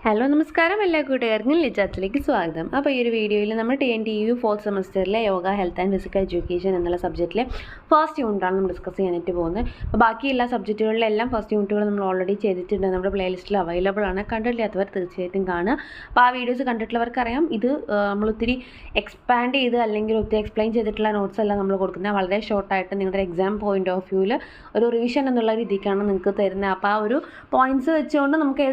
Hello നമസ്കാരം എല്ലാ കൂട്ടുകാർക്കും ലിജാത്തിലേക്ക് സ്വാഗതം. അപ്പോൾ ഈ ഒരു വീഡിയോയിൽ നമ്മൾ TNTU 4th സെമസ്റ്ററിലെ yoga health and physical education എന്നുള്ള സബ്ജക്റ്റിലെ ഫസ്റ്റ് യൂണിറ്റാണ് നമ്മൾ ഡിസ്കസ് ചെയ്യാനായിട്ട് പോകുന്നത്. അപ്പോൾ ബാക്കി എല്ലാ സബ്ജക്റ്റുകളിലെല്ലാം ഫസ്റ്റ് യൂണിറ്റുകൾ നമ്മൾ ഓൾറെഡി ചെയ്തിട്ടുണ്ട്, നമ്മുടെ പ്ലേലിസ്റ്റിൽ അവൈലബിൾ ആണ്. കണ്ടിട്ടില്ലാത്തവർ തീർച്ചയായിട്ടും കാണുക. അപ്പോൾ ആ വീഡിയോസ് കണ്ടിട്ടുള്ളവർക്ക് അറിയാം, ഇത് നമ്മൾ ഒത്തിരി എക്സ്പാൻഡ് ചെയ്ത് അല്ലെങ്കിൽ ഒത്തിരി എക്സ്പ്ലെയിൻ ചെയ്തിട്ടുള്ള നോട്ട്സ് എല്ലാം നമ്മൾ കൊടുക്കുന്നത് വളരെ ഷോർട്ടായിട്ട് നിങ്ങളുടെ എക്സാം പോയിന്റ് ഓഫ് വ്യൂവിൽ ഒരു റിവിഷൻ എന്നുള്ള രീതിക്കാണ് നിങ്ങൾക്ക് തരുന്നത്. അപ്പോൾ ആ ഒരു പോയിന്റ്സ് വെച്ചുകൊണ്ട് നമുക്ക്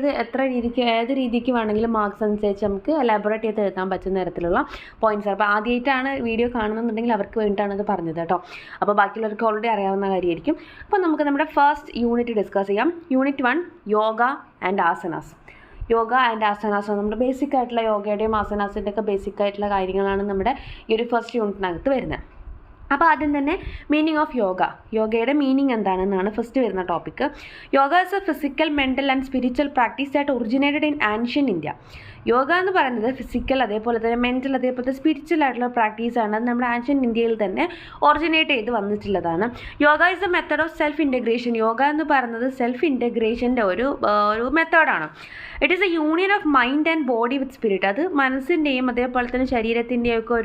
ഏത് രീതിക്ക് വേണമെങ്കിലും മാർക്സ് അനുസരിച്ച് നമുക്ക് എലാബറേറ്റ് ചെയ്ത് എഴുതാൻ പറ്റുന്ന തരത്തിലുള്ള പോയിന്റ്സ്. അപ്പോൾ ആദ്യമായിട്ടാണ് വീഡിയോ കാണുന്നുണ്ടെങ്കിൽ അവർക്ക് വേണ്ടിയിട്ടാണ് ഇത് പറഞ്ഞത് കേട്ടോ. അപ്പോൾ ബാക്കിയുള്ളവർക്ക് ഓൾറെഡി അറിയാവുന്ന കാര്യമായിരിക്കും. അപ്പോൾ നമുക്ക് നമ്മുടെ ഫസ്റ്റ് യൂണിറ്റ് ഡിസ്കസ് ചെയ്യാം. Unit 1 yoga and asanas. Yoga and asanas നമ്മുടെ ബേസിക് ആയിട്ടുള്ള യോഗയുടെയും ആസനാസിൻ്റെ ഒക്കെ ബേസിക് ആയിട്ടുള്ള കാര്യങ്ങളാണ് നമ്മുടെ ഈ ഒരു ഫസ്റ്റ് യൂണിറ്റിനകത്ത് വരുന്നത്. അപ്പോൾ ആദ്യം തന്നെ മീനിങ് ഓഫ് യോഗ, യോഗയുടെ മീനിങ് എന്താണെന്നാണ് ഫസ്റ്റ് വരുന്ന topic. Yoga is A physical, mental and spiritual practice that originated in ancient India. Yoga എന്ന് പറയുന്നത് ഫിസിക്കൽ, അതേപോലെ തന്നെ മെൻ്റൽ, അതേപോലെ സ്പിരിച്വൽ ആയിട്ടുള്ള പ്രാക്ടീസാണ്. അത് നമ്മുടെ ആൻഷ്യൻ ഇന്ത്യയിൽ തന്നെ ഒറിജിനേറ്റ് ചെയ്ത് വന്നിട്ടുള്ളതാണ്. Yoga is A method of self integration. Yoga എന്ന് പറയുന്നത് സെൽഫ് ഇൻറ്റഗ്രേഷൻ്റെ ഒരു മെത്തേഡാണ്. It is A union of mind and body with spirit. അത് മനസ്സിൻ്റെയും അതേപോലെ തന്നെ ശരീരത്തിൻ്റെയും ഒക്കെ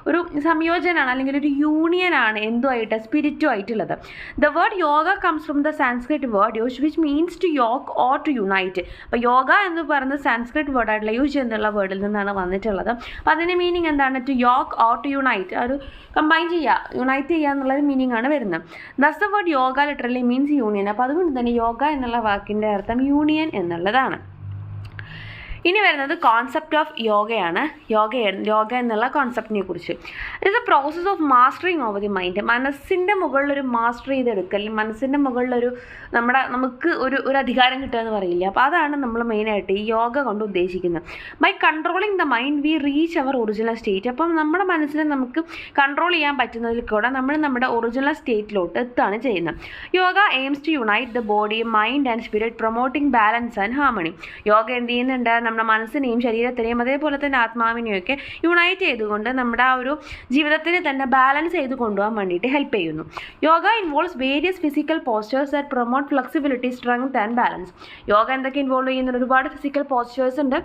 ഒരു സംയോജനമാണ്, അല്ലെങ്കിൽ ഒരു യൂണിയനാണ് എന്തുമായിട്ട്, സ്പിരിറ്റും ആയിട്ടുള്ളത്. The word yoga comes from the Sanskrit word yuj which means to yoke or to unite. അപ്പോൾ യോഗ എന്ന് പറയുന്നത് സാൻസ്ക്രിറ്റ് വേർഡായിട്ടുള്ള യൂസ് എന്നുള്ള വേർഡിൽ നിന്നാണ് വന്നിട്ടുള്ളത്. അപ്പോൾ അതിൻ്റെ മീനിങ് എന്താണ്? To yoke or to unite, ഒരു കമ്പൈൻ ചെയ്യുക, യുണൈറ്റ് ചെയ്യുക എന്നുള്ളൊരു മീനിങ് ആണ് വരുന്നത്. Thus the word yoga literally means union. അപ്പോൾ അതുകൊണ്ട് തന്നെ യോഗ എന്നുള്ള വാക്കിൻ്റെ അർത്ഥം യൂണിയൻ എന്നുള്ളതാണ്. ഇനി വരുന്നത് കോൺസെപ്റ്റ് ഓഫ് യോഗയാണ്. യോഗ എന്നുള്ള കോൺസെപ്റ്റിനെ കുറിച്ച്. It's A process of mastering over the mind. മനസ്സിൻ്റെ മുകളിലൊരു മാസ്റ്റർ ചെയ്തെടുക്കൽ, മനസ്സിൻ്റെ മുകളിലൊരു നമുക്ക് ഒരു അധികാരം കിട്ടുക എന്ന് പറയില്ല. അപ്പോൾ അതാണ് നമ്മൾ മെയിനായിട്ട് ഈ യോഗ കൊണ്ട് ഉദ്ദേശിക്കുന്നത്. By controlling the mind we reach our original state. അപ്പം നമ്മുടെ മനസ്സിനെ നമുക്ക് കൺട്രോൾ ചെയ്യാൻ പറ്റുന്നതിൽ കൂടെ നമ്മൾ നമ്മുടെ ഒറിജിനൽ സ്റ്റേറ്റിലോട്ട് എത്തുകയാണ് ചെയ്യുന്നത്. Yoga aims to unite the body, mind and spirit, promoting balance and harmony. Yoga എന്ത് ചെയ്യുന്നുണ്ട്? നമ്മുടെ മനസ്സിനെയും ശരീരത്തിനെയും അതേപോലെ തന്നെ ആത്മാവിനെയും ഒക്കെ യുണൈറ്റ് ചെയ്തുകൊണ്ട് നമ്മുടെ ആ ഒരു ജീവിതത്തിന് തന്നെ ബാലൻസ് ചെയ്ത് കൊണ്ടുപോകാൻ വേണ്ടിയിട്ട് ഹെൽപ്പ് ചെയ്യുന്നു. Yoga involves various physical postures that promote flexibility, strength and balance. Yoga എന്തൊക്കെ ഇൻവോൾവ് ചെയ്യുന്ന ഒരുപാട് ഫിസിക്കൽ പോസ്റ്റേഴ്സ് ഉണ്ട്.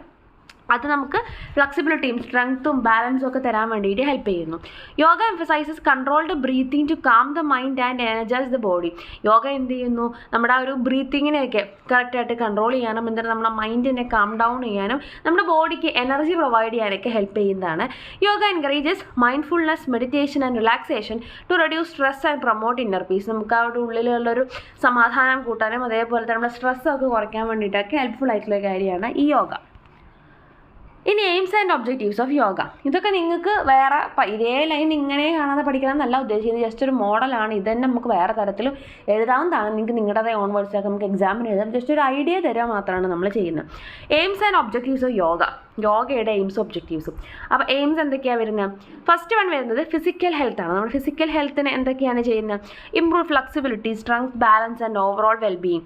അത് നമുക്ക് ഫ്ലെക്സിബിലിറ്റിയും സ്ട്രെങ്ത്തും ബാലൻസും ഒക്കെ തരാൻ വേണ്ടിയിട്ട് ഹെൽപ്പ് ചെയ്യുന്നു. Yoga emphasises controlled breathing to calm the mind and energise the body. Yoga എന്ത് ചെയ്യുന്നു? നമ്മുടെ ആ ഒരു ബ്രീത്തിങ്ങിനെയൊക്കെ കറക്റ്റായിട്ട് കൺട്രോൾ ചെയ്യാനും എന്നിട്ട് നമ്മുടെ മൈൻഡിനെ കാം ഡൗൺ ചെയ്യാനും നമ്മുടെ ബോഡിക്ക് എനർജി പ്രൊവൈഡ് ചെയ്യാനൊക്കെ ഹെൽപ്പ് ചെയ്യുന്നതാണ്. Yoga encourages mindfulness, meditation and relaxation to reduce stress and promote inner peace. നമുക്ക് ആ ഒരു ഉള്ളിലുള്ളൊരു സമാധാനം കൂട്ടാനും അതേപോലെ തന്നെ നമ്മുടെ സ്ട്രെസ്സൊക്കെ കുറയ്ക്കാൻ വേണ്ടിയിട്ടൊക്കെ ഹെൽപ്ഫുൾ ആയിട്ടുള്ള കാര്യമാണ് ഈ യോഗ. ഇനി AIIMS and objectives of yoga. ഇതൊക്കെ നിങ്ങൾക്ക് വേറെ ഇതേ ലൈൻ ഇങ്ങനെ കാണാതെ പഠിക്കണം എന്നല്ല ഉദ്ദേശിക്കുന്നത്. ജസ്റ്റ് ഒരു മോഡലാണ്. ഇത് തന്നെ നമുക്ക് വേറെ തരത്തിലും എഴുതാവുന്നതാണ്. നിങ്ങൾക്ക് നിങ്ങളുടേതായ ഓൺ വേർഡ്സൊക്കെ നമുക്ക് എക്സാമിന് എഴുതാം. ജസ്റ്റ് ഒരു ഐഡിയ തരാൻ മാത്രമാണ് നമ്മൾ ചെയ്യുന്നത്. AIIMS and objectives of yoga. യോഗയുടെ എയിംസും ഒബ്ജക്റ്റീവ്സും. അപ്പോൾ എയിംസ് എന്തൊക്കെയാണ് വരുന്നത്? ഫസ്റ്റ് വൺ വരുന്നത് ഫിസിക്കൽ ഹെൽത്ത് ആണ്. നമ്മുടെ ഫിസിക്കൽ ഹെൽത്തിന് എന്തൊക്കെയാണ് ചെയ്യുന്നത്? Improve flexibility, strength, balance and overall wellbeing.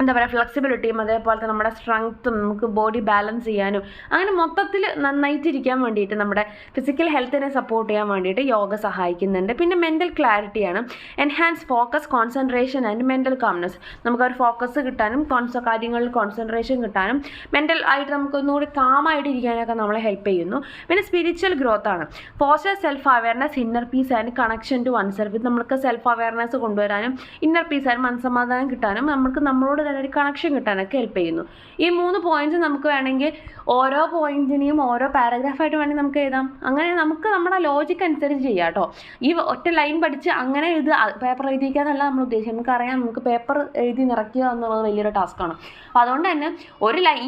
നമ്മുടെ ഫ്ലെക്സിബിലിറ്റിയും അതേപോലെ തന്നെ നമ്മുടെ സ്ട്രെങ്ത്തും നമുക്ക് ബോഡി ബാലൻസ് ചെയ്യാനും അങ്ങനെ മൊത്തത്തിൽ നന്നായിട്ടിരിക്കാൻ വേണ്ടിയിട്ട് നമ്മുടെ ഫിസിക്കൽ ഹെൽത്തിനെ സപ്പോർട്ട് ചെയ്യാൻ വേണ്ടിയിട്ട് യോഗ സഹായിക്കുന്നുണ്ട്. പിന്നെ മെൻ്റൽ ക്ലാരിറ്റിയാണ്. Enhance focus, concentration and mental calmness. നമുക്കൊരു ഫോക്കസ് കിട്ടാനും കാര്യങ്ങളിൽ കോൺസെൻട്രേഷൻ കിട്ടാനും മെൻ്റൽ ആയിട്ട് നമുക്കൊന്നുകൂടി കാമായിട്ട് ഇരിക്കാനൊക്കെ നമ്മളെ ഹെൽപ്പ് ചെയ്യുന്നു. പിന്നെ സ്പിരിച്വൽ ഗ്രോത്ത് ആണ്. Foster self awareness, inner peace and connection to oneself. നമുക്ക് സെൽഫ് അവയർനെസ് കൊണ്ടുവരാനും ഇന്നർ പീസ് ആൻഡ് മനസ്സമാധാനം കിട്ടാനും നമുക്ക് നമ്മളോട് ഒരു കണക്ഷൻ കിട്ടാനൊക്കെ ഹെൽപ്പ് ചെയ്യുന്നു. ഈ 3 പോയിന്റ്സ് നമുക്ക് വേണമെങ്കിൽ ഓരോ പോയിന്റിനെയും ഓരോ പാരഗ്രാഫായിട്ട് വേണമെങ്കിൽ നമുക്ക് എഴുതാം. അങ്ങനെ നമുക്ക് നമ്മുടെ ലോജിക്ക് അനുസരിച്ച് ചെയ്യാം കേട്ടോ. ഈ ഒറ്റ ലൈൻ പഠിച്ച് അങ്ങനെ പേപ്പർ എഴുതിക്കാന്നല്ല നമ്മൾ ഉദ്ദേശിക്കുന്നത്. നമുക്കറിയാം, നമുക്ക് പേപ്പർ എഴുതി നിറയ്ക്കുക എന്നുള്ളത് വലിയൊരു ടാസ്ക്കാണ്. അപ്പോൾ അതുകൊണ്ട് തന്നെ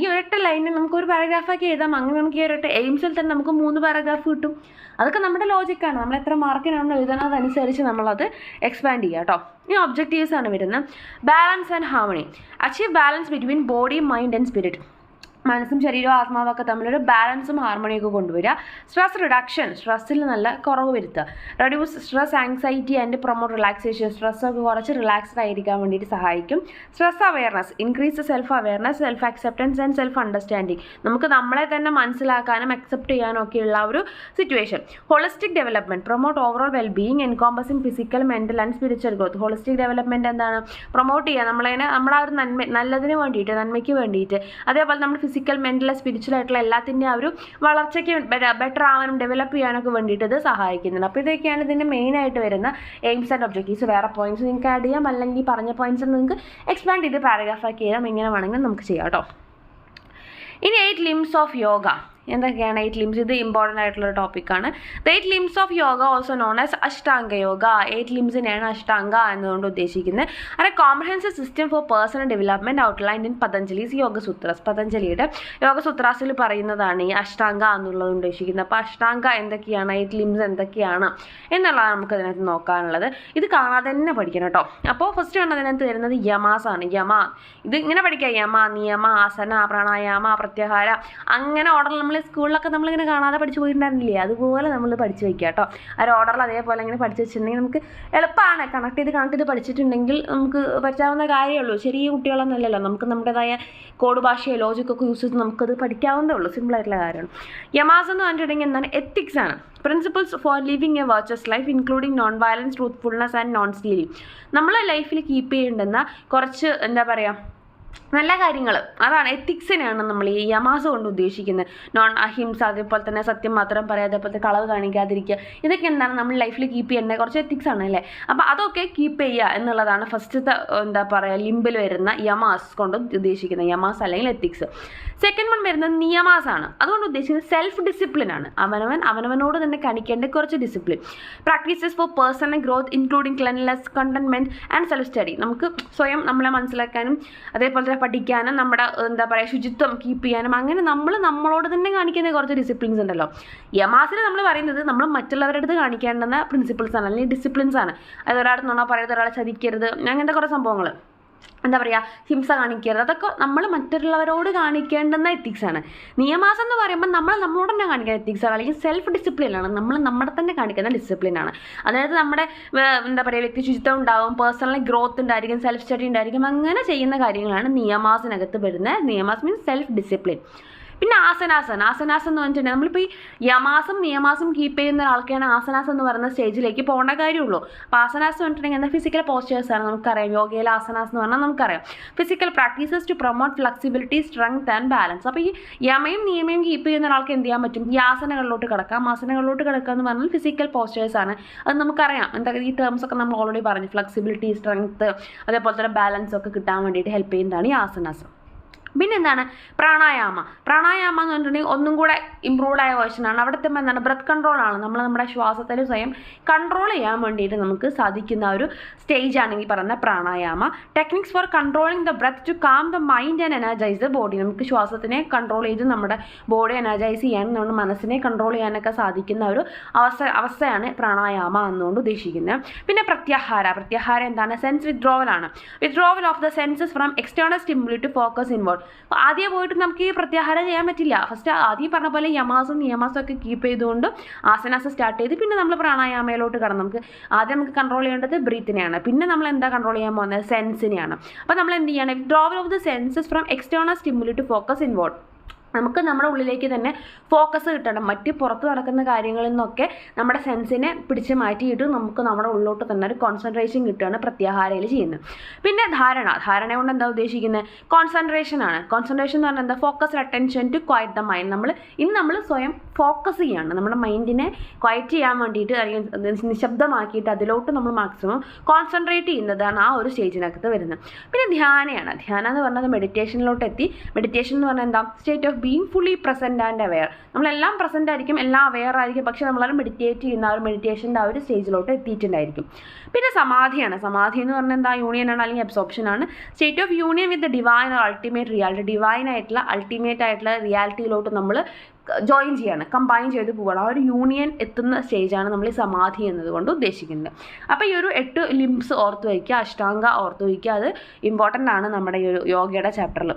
ഈ ഒരൊറ്റ ലൈനിൽ നമുക്ക് ഒരു പാരഗ്രാഫാക്കി എഴുതാം. അങ്ങനെ നമുക്ക് ഈ ഒരൊറ്റ എയിംസിൽ തന്നെ നമുക്ക് 3 പാരഗ്രാഫ് കിട്ടും. അതൊക്കെ നമ്മുടെ ലോജിക്കാണ്. നമ്മൾ എത്ര മാർക്കിനാണ് എഴുതുന്നത് അതനുസരിച്ച് നമ്മളത് എക്സ്പാൻഡ് ചെയ്യുക കേട്ടോ. ഈ ഒബ്ജക്റ്റീവ്സ് ആണ് വരുന്നത്. Balance and harmony. Achieve balance between body, mind and spirit. മനസ്സും ശരീരവും ആത്മാവൊക്കെ തമ്മിലൊരു ബാലൻസും ഹാർമണിയൊക്കെ കൊണ്ടുവരിക. സ്ട്രെസ് റിഡക്ഷൻ, സ്ട്രെസ്സിൽ നല്ല കുറവ് വരുത്തുക. Reduce stress, anxiety and promote relaxation. സ്ട്രെസ്സൊക്കെ കുറച്ച് റിലാക്സ്ഡ് ആയിരിക്കാൻ വേണ്ടിയിട്ട് സഹായിക്കും. Stress awareness, increase self awareness, self acceptance and self understanding. നമുക്ക് നമ്മളെ തന്നെ മനസ്സിലാക്കാനും അക്സെപ്റ്റ് ചെയ്യാനും ഒക്കെയുള്ള ഒരു situation. Holistic development, promote overall wellbeing encompassing physical, mental and spiritual growth. Holistic development എന്താണ്? പ്രൊമോട്ട് ചെയ്യുക നമ്മളതിനെ നമ്മുടെ ആ ഒരു നന്മയ്ക്ക് വേണ്ടിയിട്ട്, അതേപോലെ നമ്മുടെ ഫിസിക്കൽ, മെൻ്റൽ, സ്പിരിച്വൽ ആയിട്ടുള്ള എല്ലാത്തിൻ്റെ ആ ഒരു വളർച്ചയ്ക്ക് ബെറ്റർ ആവാനും ഡെവലപ്പ് ചെയ്യാനൊക്കെ വേണ്ടിയിട്ട് ഇത് സഹായിക്കുന്നുണ്ട്. അപ്പോൾ ഇതൊക്കെയാണ് ഇതിൻ്റെ മെയിനായിട്ട് വരുന്ന എയിംസ് ആൻഡ് ഒബ്ജക്റ്റീവ്സ്. വേറെ പോയിന്റ്സ് നിങ്ങൾക്ക് ആഡ് ചെയ്യാം, അല്ലെങ്കിൽ പറഞ്ഞ പോയിന്റ്സ് നിങ്ങൾക്ക് എക്സ്പാൻഡ് ചെയ്ത് പാരഗ്രാഫാക്കി ചെയ്യാം. എങ്ങനെ വേണമെങ്കിലും നമുക്ക് ചെയ്യാം കേട്ടോ. ഇനി 8 limbs ഓഫ് യോഗ. എന്തൊക്കെയാണ് 8 limbs? ഇത് ഇമ്പോർട്ടൻ്റ് ആയിട്ടുള്ളൊരു ടോപ്പിക്കാണ്. The 8 limbs of yoga also known as Ashtanga yoga. 8 limbsനെയാണ് Ashtanga എന്നുകൊണ്ട് ഉദ്ദേശിക്കുന്നത്. അത് comprehensive system for personal development outlined in പതഞ്ജലീസ് യോഗസൂത്രാസ്. പതഞ്ജലിയുടെ യോഗസൂത്രാസിൽ പറയുന്നതാണ് ഈ അഷ്ടാംഗ എന്നുള്ളത് ഉദ്ദേശിക്കുന്നത്. അപ്പോൾ അഷ്ടാംഗ എന്തൊക്കെയാണ്, 8 limbs എന്തൊക്കെയാണ് എന്നുള്ളതാണ് നമുക്ക് അതിനകത്ത് നോക്കാനുള്ളത്. ഇത് കാണാതെ തന്നെ പഠിക്കണം കേട്ടോ. അപ്പോൾ ഫസ്റ്റ് ആണ് അതിനകത്ത് വരുന്നത് യമാസാണ്. യമ ഇത് ഇങ്ങനെ പഠിക്കുക: യമ, നിയമ, ആസന, പ്രാണായാമ, പ്രത്യാഹാര. അങ്ങനെ ഓർഡറിൽ നമ്മൾ സ്കൂളിലൊക്കെ നമ്മളിങ്ങനെ കാണാതെ പഠിച്ചു പോയിട്ടുണ്ടായിരുന്നില്ലേ, അതുപോലെ നമ്മൾ പഠിച്ചു വയ്ക്കുക കേട്ടോ. ആ ഒരു ഓർഡറിൽ അതേപോലെ ഇങ്ങനെ പഠിച്ചു വെച്ചിട്ടുണ്ടെങ്കിൽ നമുക്ക് എളുപ്പമാണ്. കണക്ട് ചെയ്ത് പഠിച്ചിട്ടുണ്ടെങ്കിൽ നമുക്ക് പറ്റാവുന്ന കാര്യമുള്ളൂ. ചെറിയ കുട്ടികളൊന്നുമല്ലല്ലോ, നമുക്ക് നമ്മുടേതായ കോഡ് ഭാഷയോ ലോജിക്കൊക്കെ യൂസ് ചെയ്ത് നമുക്കത് പഠിക്കാവുന്നതേ ഉള്ളൂ. സിമ്പിളായിട്ടുള്ള കാര്യമാണ്. യമാസ് എന്ന് പറഞ്ഞിട്ടുണ്ടെങ്കിൽ എന്താണ്? എത്തിക്സ് ആണ്. Principles four living A virtuous life including non violence, truthfulness and non stealing. നമ്മളെ ലൈഫിൽ കീപ്പ് ചെയ്യേണ്ടുന്ന കുറച്ച് എന്താ പറയുക നല്ല കാര്യങ്ങൾ, അതാണ് എത്തിക്സിനെയാണ് നമ്മൾ ഈ യമാസ് കൊണ്ട് ഉദ്ദേശിക്കുന്നത്. നോൺ അഹിംസ, അതേപോലെ തന്നെ സത്യം മാത്രം പറയാതെ, അതേപോലെ കളവ് കാണിക്കാതിരിക്കുക. ഇതൊക്കെ എന്താണ് നമ്മൾ ലൈഫിൽ കീപ്പ് ചെയ്യേണ്ട കുറച്ച് എത്തിക്സ് ആണ് അല്ലേ. അപ്പോൾ അതൊക്കെ കീപ്പ് ചെയ്യുക എന്നുള്ളതാണ് ഫസ്റ്റത്തെ എന്താ പറയുക ലിമ്പിൽ വരുന്ന യമാസ് കൊണ്ട് ഉദ്ദേശിക്കുന്നത്. യമാസ് അല്ലെങ്കിൽ എത്തിക്സ്. സെക്കൻഡ് വൺ വരുന്നത് നിയമാസ് ആണ്. അതുകൊണ്ട് ഉദ്ദേശിക്കുന്നത് സെൽഫ് ഡിസിപ്ലിൻ ആണ്. അവനവനോട് തന്നെ കാണിക്കേണ്ട കുറച്ച് discipline. Practices for personal growth including cleanliness, containment and self study. നമുക്ക് സ്വയം നമ്മളെ മനസ്സിലാക്കാനും അതേപോലെ തന്നെ പഠിക്കാനും നമ്മുടെ എന്താ പറയുക ശുചിത്വം കീപ്പ് ചെയ്യാനും അങ്ങനെ നമ്മളോട് തന്നെ കാണിക്കുന്ന കുറച്ച് ഡിസിപ്ലിൻസ് ഉണ്ടല്ലോ. യമാസിൽ നമ്മൾ പറയുന്നത് നമ്മൾ മറ്റുള്ളവരുടെ അടുത്ത് കാണിക്കേണ്ടുന്ന പ്രിൻസിപ്പിൾസ് ആണ്, അല്ലെങ്കിൽ ഡിസിപ്ലിൻസ് ആണ്. അതായത് ഒരാളുടെ നുണ പറയരുത്, ഒരാളെ ചതിക്കരുത്, അങ്ങനത്തെ കുറേ സംഭവങ്ങൾ. എന്താ പറയുക, ഹിംസ കാണിക്കരുത്, അതൊക്കെ നമ്മൾ മറ്റുള്ളവരോട് കാണിക്കേണ്ടുന്ന എത്തിക്സാണ്. നിയമാസം എന്ന് പറയുമ്പോൾ നമ്മളോട് തന്നെ കാണിക്കുന്ന എത്തിക്സാണ്, അല്ലെങ്കിൽ സെൽഫ് ഡിസിപ്ലിനാണ്. നമ്മൾ നമ്മുടെ തന്നെ കാണിക്കുന്ന ഡിസിപ്ലിനാണ്. അതായത് നമ്മുടെ എന്താ പറയുക വ്യക്തി ശുചിത്വം ഉണ്ടാവും, പേഴ്സണൽ ഗ്രോത്ത് ഉണ്ടായിരിക്കും, സെൽഫ് സ്റ്റഡി ഉണ്ടായിരിക്കും. അങ്ങനെ ചെയ്യുന്ന കാര്യങ്ങളാണ് നിയമാസിനകത്ത് വരുന്നത്. നിയമാസ് മീൻസ് സെൽഫ് ഡിസിപ്ലിൻ. പിന്നെ ആസനാസൻ എന്ന് പറഞ്ഞിട്ടുണ്ടെങ്കിൽ നമ്മളിപ്പോൾ ഈ യമാസും നിയമാസും കീപ്പ് ചെയ്യുന്ന ഒരാൾക്കാണ് ആസനാസം എന്ന് പറയുന്ന സ്റ്റേജിലേക്ക് പോകേണ്ട കാര്യമുള്ളൂ. അപ്പോൾ ആസനാസ് പറഞ്ഞിട്ടുണ്ടെങ്കിൽ എന്താ ഫിസിക്കൽ പോസ്റ്റേഴ്സാണ്. നമുക്കറിയാം യോഗയിൽ ആസനാസ് എന്ന് പറഞ്ഞാൽ നമുക്കറിയാം physical practices to promote flexibility, strength and balance. അപ്പോൾ ഈ യമയും നിയമയും കീപ്പ് ചെയ്യുന്ന ഒരാൾക്ക് എന്ത് ചെയ്യാൻ പറ്റും? ഈ ആസനകളിലോട്ട് കിടക്കാം. ആസനകളിലോട്ട് കിടക്കുക എന്ന് പറഞ്ഞാൽ ഫിസിക്കൽ പോസ്റ്റേഴ്സാണ്. അത് നമുക്കറിയാം. എന്താ ഈ ടേംസ് ഒക്കെ നമ്മൾ ഓൾറെഡി പറഞ്ഞു. ഫ്ലെക്സിബിലിറ്റി, സ്ട്രെങ്ത്, അതേപോലെ തന്നെ ബാലൻസ് ഒക്കെ കിട്ടാൻ വേണ്ടിയിട്ട് ഹെൽപ്പ് ചെയ്യുന്നതാണ് ഈ ആസനാസ്. പിന്നെ എന്താണ് പ്രാണായാമ എന്ന് പറഞ്ഞിട്ടുണ്ടെങ്കിൽ ഒന്നും കൂടെ ഇമ്പ്രൂവ്ഡ് ആയ വേർഷനാണ്. അവിടുത്തെ എന്താണ് ബ്രത്ത് കൺട്രോളാണ്. നമ്മുടെ ശ്വാസത്തിൽ സ്വയം കൺട്രോൾ ചെയ്യാൻ വേണ്ടിയിട്ട് നമുക്ക് സാധിക്കുന്ന ഒരു സ്റ്റേജ് ആണെങ്കിൽ പറയുന്ന pranayama. Techniques for controlling the breath to calm the mind and energise the body. നമുക്ക് ശ്വാസത്തിനെ കൺട്രോൾ ചെയ്ത് നമ്മുടെ ബോഡി എനർജൈസ് ചെയ്യാനും നമ്മുടെ മനസ്സിനെ കൺട്രോൾ ചെയ്യാനൊക്കെ സാധിക്കുന്ന ഒരു അവസ്ഥയാണ് പ്രാണായാമ എന്നുകൊണ്ട് ഉദ്ദേശിക്കുന്നത്. പിന്നെ പ്രത്യാഹാര എന്താണ്? സെൻസ് വിത്ഡ്രോവലാണ്. Withdrawal of the senses from external stimuli to focus inward. ആദ്യം പോയിട്ട് നമുക്ക് ഈ പ്രത്യാഹാരം ചെയ്യാൻ പറ്റില്ല. ഫസ്റ്റ് ആദ്യം പറഞ്ഞ പോലെ യമാസും നിയമാസും ഒക്കെ കീപ്പ് ചെയ്തുകൊണ്ട് ആസനാസ് സ്റ്റാർട്ട് ചെയ്ത് പിന്നെ നമ്മൾ പ്രാണായാമയിലോട്ട് കടന്നു. ആദ്യം നമുക്ക് കൺട്രോൾ ചെയ്യേണ്ടത് ബ്രീത്തിനെയാണ്. പിന്നെ നമ്മൾ എന്താ കൺട്രോൾ ചെയ്യാൻ പോകുന്നത്? സെൻസിനെയാണ്. അപ്പോൾ നമ്മൾ എന്ത് ചെയ്യണം? Withdrawal of the senses from external stimuli to focus inward. നമുക്ക് നമ്മുടെ ഉള്ളിലേക്ക് തന്നെ ഫോക്കസ് കിട്ടണം. മറ്റ് പുറത്ത് നടക്കുന്ന കാര്യങ്ങളിൽ നിന്നൊക്കെ നമ്മുടെ സെൻസിനെ പിടിച്ച് മാറ്റിയിട്ട് നമുക്ക് നമ്മുടെ ഉള്ളിലോട്ട് തന്നെ ഒരു കോൺസെൻട്രേഷൻ കിട്ടുകയാണ് പ്രത്യാഹാരയിൽ ചെയ്യുന്നത്. പിന്നെ ധാരണ കൊണ്ട് എന്താ ഉദ്ദേശിക്കുന്നത്? കോൺസെൻട്രേഷൻ എന്ന് പറഞ്ഞാൽ എന്താ? Focus attention to quiet the mind. നമ്മൾ സ്വയം ഫോക്കസ് ചെയ്യാണ്. നമ്മുടെ മൈൻഡിനെ ക്വയറ്റ് ചെയ്യാൻ വേണ്ടിയിട്ട്, അല്ലെങ്കിൽ നിശബ്ദമാക്കിയിട്ട് അതിലോട്ട് നമ്മൾ മാക്സിമം കോൺസെൻട്രേറ്റ് ചെയ്യുന്നതാണ് ആ ഒരു സ്റ്റേജിനകത്ത് വരുന്നത്. പിന്നെ ധ്യാനം എന്ന് പറഞ്ഞാൽ മെഡിറ്റേഷനിലോട്ട് എത്തി. മെഡിറ്റേഷൻ എന്ന് പറഞ്ഞാൽ എന്താ? State of being fully present and aware. നമ്മളെല്ലാം പ്രസൻ്റ് ആയിരിക്കും, എല്ലാം അവെയർ ആയിരിക്കും, പക്ഷേ നമ്മളത് മെഡിറ്റേറ്റ് ചെയ്യുന്ന ആ ഒരു മെഡിറ്റേഷൻ്റെ ആ ഒരു സ്റ്റേജിലോട്ട് എത്തിയിട്ടുണ്ടായിരിക്കും. പിന്നെ സമാധി എന്ന് പറഞ്ഞാൽ എന്താ? യൂണിയനാണ്, അല്ലെങ്കിൽ അബ്സോർപ്ഷനാണ്. State of union with the divine or ultimate reality. Ultimate ആയിട്ടുള്ള റിയാലിറ്റിയിലോട്ട് നമ്മൾ ജോയിൻ ചെയ്യാണ്, കമ്പൈൻ ചെയ്ത് പോവുകയാണ്. ആ ഒരു യൂണിയൻ എത്തുന്ന സ്റ്റേജാണ് നമ്മൾ സമാധി എന്നതുകൊണ്ട് ഉദ്ദേശിക്കുന്നത്. അപ്പോൾ ഈ ഒരു 8 ലിംബ്സ് ഓർത്ത് വയ്ക്കുക, അഷ്ടാംഗ ഓർത്ത് വയ്ക്കുക. അത് ഇമ്പോർട്ടൻ്റ് ആണ് നമ്മുടെ ഈ ഒരു യോഗയുടെ ചാപ്റ്ററിൽ.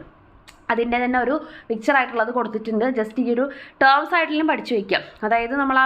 അതിൻ്റെ തന്നെ ഒരു പിക്ചർ ആയിട്ടുള്ളത് കൊടുത്തിട്ടുണ്ട്. ജസ്റ്റ് ഈ ഒരു ടേംസ് ആയിട്ടെല്ലാം പഠിച്ചു വയ്ക്കാം. അതായത് നമ്മൾ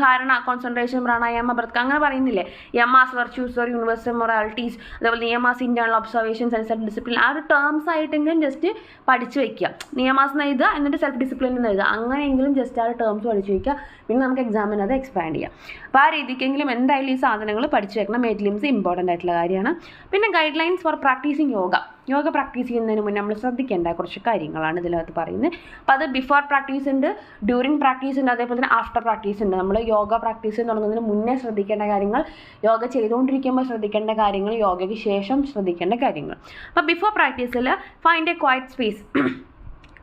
ധാരണ, കോൺസെൻട്രേഷൻ, പ്രാണായാമ, ബ്രത്ത് അങ്ങനെ പറയുന്നില്ലേ? Yamas virtues or universal moralities, അതേപോലെ niyamas internal observations and self discipline. ആ ഒരു ടേംസ് ആയിട്ടെങ്കിലും ജസ്റ്റ് പഠിച്ചു വയ്ക്കുക. നിയമാസ് എന്ന് എഴുതുക, എന്നിട്ട് സെൽഫ് ഡിസിപ്ലിൻ എന്ന് എഴുതുക. അങ്ങനെയെങ്കിലും ജസ്റ്റ് ആ ഒരു ടേംസ് പഠിച്ചു വയ്ക്കുക. പിന്നെ നമുക്ക് എക്സാമിന് അത് എക്സ്പാൻഡ് ചെയ്യാം. അപ്പോൾ ആ രീതിക്കെങ്കിലും എന്തായാലും ഈ സാധനങ്ങൾ പഠിച്ചു വെക്കണം. 8 ലിംബ്സ് ഇമ്പോർട്ടൻ്റ് ആയിട്ടുള്ള കാര്യമാണ്. പിന്നെ guidelines for practising yoga. Yoga practice ചെയ്യുന്നതിന് മുന്നേ നമ്മൾ ശ്രദ്ധിക്കേണ്ട കുറച്ച് കാര്യങ്ങളാണ് ഇതിനകത്ത് പറയുന്നത്. അപ്പോൾ അത് ബിഫോർ പ്രാക്ടീസ് ഉണ്ട്, ഡ്യൂറിങ് പ്രാക്ടീസ് ഉണ്ട്, അതേപോലെ തന്നെ ആഫ്റ്റർ പ്രാക്ടീസ് ഉണ്ട്. നമ്മൾ യോഗ പ്രാക്ടീസ് തുടങ്ങുന്നതിന് മുന്നേ ശ്രദ്ധിക്കേണ്ട കാര്യങ്ങൾ, യോഗ ചെയ്തുകൊണ്ടിരിക്കുമ്പോൾ ശ്രദ്ധിക്കേണ്ട കാര്യങ്ങൾ, യോഗയ്ക്ക് ശേഷം ശ്രദ്ധിക്കേണ്ട കാര്യങ്ങൾ. അപ്പോൾ ബിഫോർ പ്രാക്ടീസിൽ ഫൈൻഡ് എ ക്വയറ്റ് സ്പേസ്,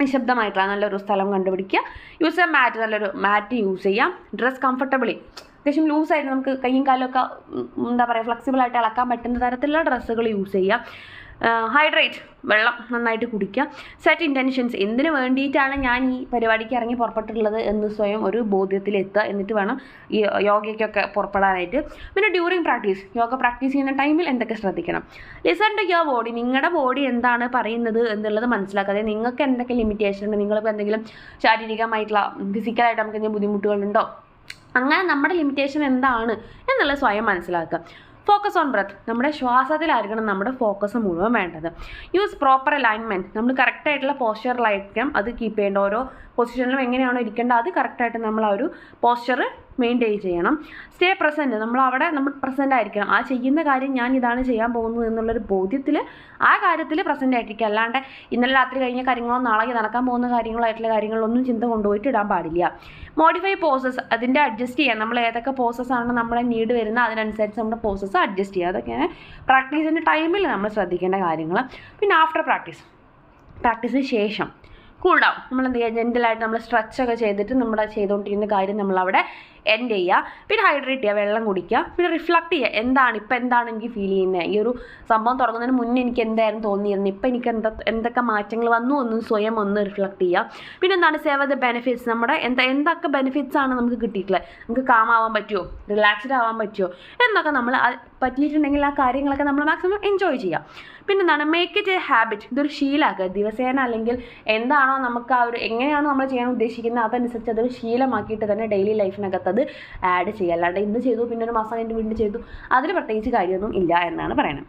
നിശബ്ദമായിട്ടുള്ള നല്ലൊരു സ്ഥലം കണ്ടുപിടിക്കുക. യൂസ് എ മാറ്റ്, നല്ലൊരു മാറ്റ് യൂസ് ചെയ്യാം. ഡ്രസ് കംഫർട്ടബിളി, അത്യാവശ്യം ലൂസായിട്ട് നമുക്ക് കൈയും കാലൊക്കെ എന്താ പറയുക ഫ്ലെക്സിബിളായിട്ട് ഇളക്കാൻ പറ്റുന്ന തരത്തിലുള്ള ഡ്രസ്സുകൾ യൂസ് ചെയ്യുക. ഹൈഡ്രേറ്റ്, വെള്ളം നന്നായിട്ട് കുടിക്കുക. സെറ്റ് ഇൻറ്റൻഷൻസ്, എന്തിനു വേണ്ടിയിട്ടാണ് ഞാൻ ഈ പരിപാടിക്ക് ഇറങ്ങി പുറപ്പെട്ടിട്ടുള്ളത് എന്ന് സ്വയം ഒരു ബോധ്യത്തിലെത്തുക. എന്നിട്ട് വേണം ഈ യോഗയ്ക്കൊക്കെ പുറപ്പെടാനായിട്ട്. പിന്നെ ഡ്യൂറിങ് പ്രാക്ടീസ്, യോഗ പ്രാക്ടീസ് ചെയ്യുന്ന ടൈമിൽ എന്തൊക്കെ ശ്രദ്ധിക്കണം. ലിസൺ ടു യുവർ ബോഡി, നിങ്ങളുടെ ബോഡി എന്താണ് പറയുന്നത് എന്നുള്ളത് മനസ്സിലാക്കാതെ നിങ്ങൾക്ക് എന്തൊക്കെ ലിമിറ്റേഷൻ ഉണ്ട്, നിങ്ങൾക്ക് എന്തെങ്കിലും ശാരീരികമായിട്ടുള്ള ഫിസിക്കലായിട്ട് നമുക്ക് എന്തെങ്കിലും ബുദ്ധിമുട്ടുകളുണ്ടോ, അങ്ങനെ നമ്മുടെ ലിമിറ്റേഷൻ എന്താണ് എന്നുള്ളത് സ്വയം മനസ്സിലാക്കുക. ഫോക്കസ് ഓൺ ബ്രത്ത്, നമ്മുടെ ശ്വാസത്തിലായിരിക്കണം നമ്മുടെ ഫോക്കസ് മുഴുവൻ വേണ്ടത്. യൂസ് പ്രോപ്പർ അലൈൻമെൻറ്റ്, നമ്മൾ കറക്റ്റായിട്ടുള്ള പോസ്ചറിലായിരിക്കണം അത് കീപ്പ് ചെയ്യേണ്ട. ഓരോ പൊസിഷനിലും എങ്ങനെയാണോ ഇരിക്കേണ്ടത് അത് കറക്റ്റായിട്ട് നമ്മൾ ആ ഒരു പോസ്ചർ മെയിൻറ്റെയിൻ ചെയ്യണം. സ്റ്റേ പ്രസൻറ്റ്, നമ്മൾ പ്രസൻ്റ് ആയിരിക്കണം. ആ ചെയ്യുന്ന കാര്യം ഞാൻ ഇതാണ് ചെയ്യാൻ പോകുന്നത് എന്നുള്ളൊരു ബോധ്യത്തിൽ ആ കാര്യത്തിൽ പ്രസൻ്റ് ആയിട്ടിരിക്കുക. അല്ലാണ്ട് ഇന്നലെ രാത്രി കഴിഞ്ഞ കാര്യങ്ങളോ നാളെ നടക്കാൻ പോകുന്ന കാര്യങ്ങളായിട്ടുള്ള കാര്യങ്ങളൊന്നും ചിന്ത കൊണ്ടുപോയിട്ട് ഇടാൻ പാടില്ല. മോഡിഫൈ പോസസ്, അതിൻ്റെ അഡ്ജസ്റ്റ് ചെയ്യാം. നമ്മൾ ഏതൊക്കെ പോസസ് ആണ് നമ്മളെ നീഡ് വരുന്നത് അതിനനുസരിച്ച് നമ്മുടെ പോസസ് അഡ്ജസ്റ്റ് ചെയ്യുക. അതൊക്കെയാണ് പ്രാക്ടീസിൻ്റെ ടൈമിൽ നമ്മൾ ശ്രദ്ധിക്കേണ്ട കാര്യങ്ങൾ. പിന്നെ ആഫ്റ്റർ പ്രാക്ടീസിന് ശേഷം കൂൾ ഡൗൺ, നമ്മൾ എന്ത് ചെയ്യുക, ജെൻറ്റലായിട്ട് നമ്മൾ സ്ട്രെച്ചൊക്കെ ചെയ്തിട്ട് നമ്മുടെ ചെയ്തുകൊണ്ടിരുന്ന കാര്യം നമ്മളവിടെ എൻഡ് ചെയ്യുക. പിന്നെ ഹൈഡ്രേറ്റ് ചെയ്യുക, വെള്ളം കുടിക്കുക. പിന്നെ റിഫ്ലക്റ്റ് ചെയ്യുക, എന്താണ് എനിക്ക് ഫീൽ ചെയ്യുന്നത്, ഈ ഒരു സംഭവം തുടങ്ങുന്നതിന് മുന്നേ എനിക്ക് എന്തായിരുന്നു തോന്നിയിരുന്നത്, ഇപ്പം എനിക്ക് എന്തൊക്കെ മാറ്റങ്ങൾ വന്നു എന്ന് സ്വയം ഒന്ന് റിഫ്ലക്റ്റ് ചെയ്യുക. പിന്നെ എന്താണ് സേവ് ദ ബെനിഫിറ്റ്സ്, നമ്മുടെ എന്തൊക്കെ ബെനിഫിറ്റ്സ് ആണ് നമുക്ക് കിട്ടിയിട്ടുള്ളത്, നമുക്ക് കാം ആവാൻ പറ്റുമോ, റിലാക്സ്ഡ് ആവാൻ പറ്റുമോ എന്നൊക്കെ നമ്മൾ പറ്റിയിട്ടുണ്ടെങ്കിൽ ആ കാര്യങ്ങളൊക്കെ നമ്മൾ മാക്സിമം എൻജോയ് ചെയ്യുക. പിന്നെ എന്താണ് മേക്ക് ഇറ്റ് എ ഹാബിറ്റ്, ഇതൊരു ശീലമാക്കുക. ദിവസേന അല്ലെങ്കിൽ എന്താണോ നമുക്ക് ആ ഒരു എങ്ങനെയാണോ നമ്മൾ ചെയ്യാൻ ഉദ്ദേശിക്കുന്നത് അതനുസരിച്ച് അതൊരു ശീലമാക്കിയിട്ട് തന്നെ ഡെയിലി ലൈഫിനകത്ത് അത് ആഡ് ചെയ്യുക. അല്ലാണ്ട് ഇന്ന് ചെയ്തു പിന്നെ ഒരു മാസം കഴിഞ്ഞ് വീണ്ടും ചെയ്തു അതിൽ പ്രത്യേകിച്ച് കാര്യമൊന്നും ഇല്ല എന്നാണ് പറയുന്നത്.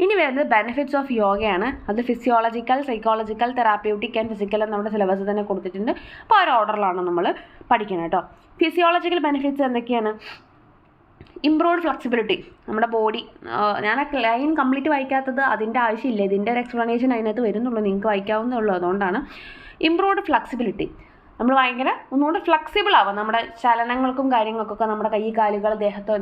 ഇനി വരുന്നത് ബെനിഫിറ്റ്സ് ഓഫ് യോഗയാണ്. അത് physiological, psychological, therapeutic and physical എന്ന് നമ്മുടെ സിലബസ് തന്നെ കൊടുത്തിട്ടുണ്ട്. അപ്പോൾ ആ ഒരു ഓർഡറിലാണ് നമ്മൾ പഠിക്കുന്നത് കേട്ടോ. ഫിസിയോളജിക്കൽ ബെനിഫിറ്റ്സ് എന്തൊക്കെയാണ്? ഇംപ്രൂവ്ഡ് ഫ്ലെക്സിബിലിറ്റി, നമ്മുടെ ബോഡി, ഞാൻ ആ ലൈൻ കംപ്ലീറ്റ് വായിക്കാത്തത് അതിൻ്റെ ആവശ്യമില്ല, ഇതിൻ്റെ ഒരു എക്സ്പ്ലനേഷൻ അതിനകത്ത് വരുന്നുള്ളൂ, നിങ്ങൾക്ക് വായിക്കാവുന്നേ ഉള്ളൂ, അതുകൊണ്ടാണ്. ഇംപ്രൂവ്ഡ് ഫ്ലെക്സിബിലിറ്റി, നമ്മൾ ഭയങ്കര ഒന്നുകൂടെ ഫ്ലെക്സിബിൾ ആവാം, നമ്മുടെ ചലനങ്ങൾക്കും കാര്യങ്ങൾക്കൊക്കെ നമ്മുടെ കൈ കാലുകൾ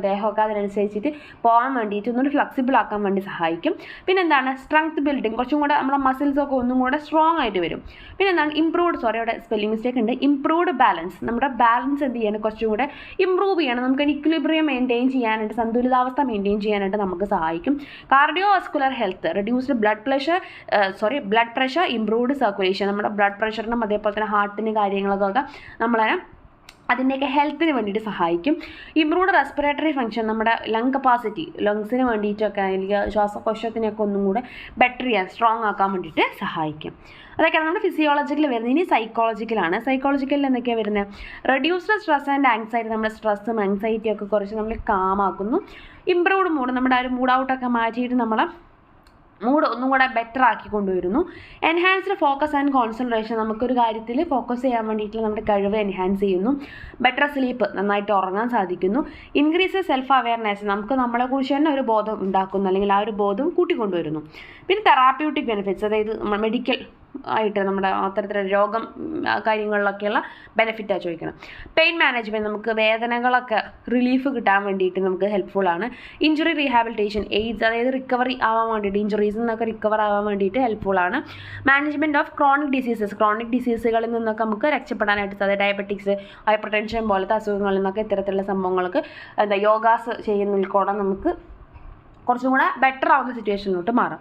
ദേഹമൊക്കെ അതിനനുസരിച്ചിട്ട് പോകാൻ വേണ്ടിയിട്ട് ഒന്നുകൂടി ഫ്ലെക്സിബിൾ ആക്കാൻ വേണ്ടി സഹായിക്കും. പിന്നെ എന്താണ് സ്ട്രെങ്ത് ബിൽഡിങ്, കുറച്ചും കൂടെ നമ്മുടെ മസിൽസൊക്കെ ഒന്നും കൂടെ സ്ട്രോങ് ആയിട്ട് വരും. പിന്നെ എന്താണ് അവിടെ സ്പെല്ലിംഗ് മിസ്റ്റേക്ക് ഉണ്ട്, ഇംപ്രൂവ്ഡ് ബാലൻസ്, നമ്മുടെ ബാലൻസ് എന്ത് ചെയ്യണം കുറച്ചും കൂടെ ഇമ്പ്രൂവ് ചെയ്യണം, നമുക്ക് ഇക്വിലിബ്രിയം മെയിൻറ്റെയിൻ ചെയ്യാനായിട്ട്, സന്തുലിതാവസ്ഥ മെയിൻറ്റെയിൻ ചെയ്യാനായിട്ട് നമുക്ക് സഹായിക്കും. Cardio vascular health, reduced blood pressure, improved circulation, നമ്മുടെ ബ്ലഡ് പ്രഷറിനും അതേപോലെ തന്നെ ഹാർട്ടിന് കാര്യങ്ങളൊക്കെ നമ്മളെ അതിൻ്റെയൊക്കെ ഹെൽത്തിന് വേണ്ടിയിട്ട് സഹായിക്കും. ഇംപ്രൂവ്ഡ് റെസ്പിറേറ്ററി ഫംഗ്ഷൻ, നമ്മുടെ ലങ് കപ്പാസിറ്റി, ലങ്സിന് വേണ്ടിയിട്ടൊക്കെ അല്ലെങ്കിൽ ശ്വാസകോശത്തിനെയൊക്കെ ഒന്നും കൂടെ ബെറ്റർ ചെയ്യാൻ, സ്ട്രോങ് ആക്കാൻ വേണ്ടിയിട്ട് സഹായിക്കും. അതൊക്കെയാണ് നമ്മുടെ ഫിസിയോളജിക്കൽ വരുന്നത്. ഇനി സൈക്കോളജിക്കലാണ്. സൈക്കോളജിക്കലിൽ എന്തൊക്കെയാണ് വരുന്നത്? റെഡ്യൂസ്ഡ് സ്ട്രെസ് ആൻഡ് ആങ്സൈറ്റി, നമ്മുടെ സ്ട്രെസ്സും ആങ്സൈറ്റിയും ഒക്കെ കുറച്ച് നമ്മൾ കാമാക്കുന്നു. ഇംപ്രൂവ്ഡ് മൂഡ്, നമ്മുടെ ആ ഒരു മൂഡ് ഔട്ടൊക്കെ മാറ്റിയിട്ട് നമ്മളെ മൂഡ് ഒന്നും കൂടെ ബെറ്റർ ആക്കി കൊണ്ടുവരുന്നു. എൻഹാൻസ്ഡ് ഫോക്കസ് ആൻഡ് കോൺസെൻട്രേഷൻ, നമുക്കൊരു കാര്യത്തിൽ ഫോക്കസ് ചെയ്യാൻ വേണ്ടിയിട്ടുള്ള നമ്മുടെ കഴിവ് എൻഹാൻസ് ചെയ്യുന്നു. ബെറ്റർ സ്ലീപ്പ്, നന്നായിട്ട് ഉറങ്ങാൻ സാധിക്കുന്നു. ഇൻക്രീസ് സെൽഫ് അവെയർനെസ്, നമുക്ക് നമ്മളെക്കുറിച്ച് തന്നെ ഒരു ബോധം ഉണ്ടാക്കുന്നു, അല്ലെങ്കിൽ ആ ഒരു ബോധം കൂട്ടിക്കൊണ്ടുവരുന്നു. പിന്നെ തെറാപ്യൂട്ടിക് ബെനിഫിറ്റ്സ്, അതായത് മെഡിക്കൽ ആയിട്ട് നമ്മുടെ അത്തരത്തിലുള്ള രോഗം കാര്യങ്ങളിലൊക്കെയുള്ള ബെനിഫിറ്റാണ് ചോദിക്കണം. പെയിൻ മാനേജ്മെൻറ്റ്, നമുക്ക് വേദനകളൊക്കെ റിലീഫ് കിട്ടാൻ വേണ്ടിയിട്ട് നമുക്ക് ഹെൽപ്ഫുള്ളാണ്. ഇഞ്ചുറി റീഹാബിലിറ്റേഷൻ, എയ്ഡ്സ്, അതായത് റിക്കവറി ആവാൻ വേണ്ടിയിട്ട്, ഇഞ്ചുറീസിൽ നിന്നൊക്കെ റിക്കവർ ആവാൻ വേണ്ടിയിട്ട് ഹെൽപ്ഫുള്ളാണ്. മാനേജ്മെൻറ്റ് ഓഫ് ക്രോണിക് ഡിസീസുകളിൽ നിന്നൊക്കെ നമുക്ക് രക്ഷപ്പെടാനായിട്ട് സാധിക്കും. ഡയബറ്റിക്സ്, ഹൈപ്പർ ടെൻഷൻ പോലത്തെ അസുഖങ്ങളിൽ നിന്നൊക്കെ ഇത്തരത്തിലുള്ള സംഭവങ്ങൾക്ക് യോഗാസ് ചെയ്യുന്നതിൽ കൂടെ നമുക്ക് കുറച്ചും കൂടെ ബെറ്റർ ആവുന്ന സിറ്റുവേഷനിലോട്ട് മാറാം.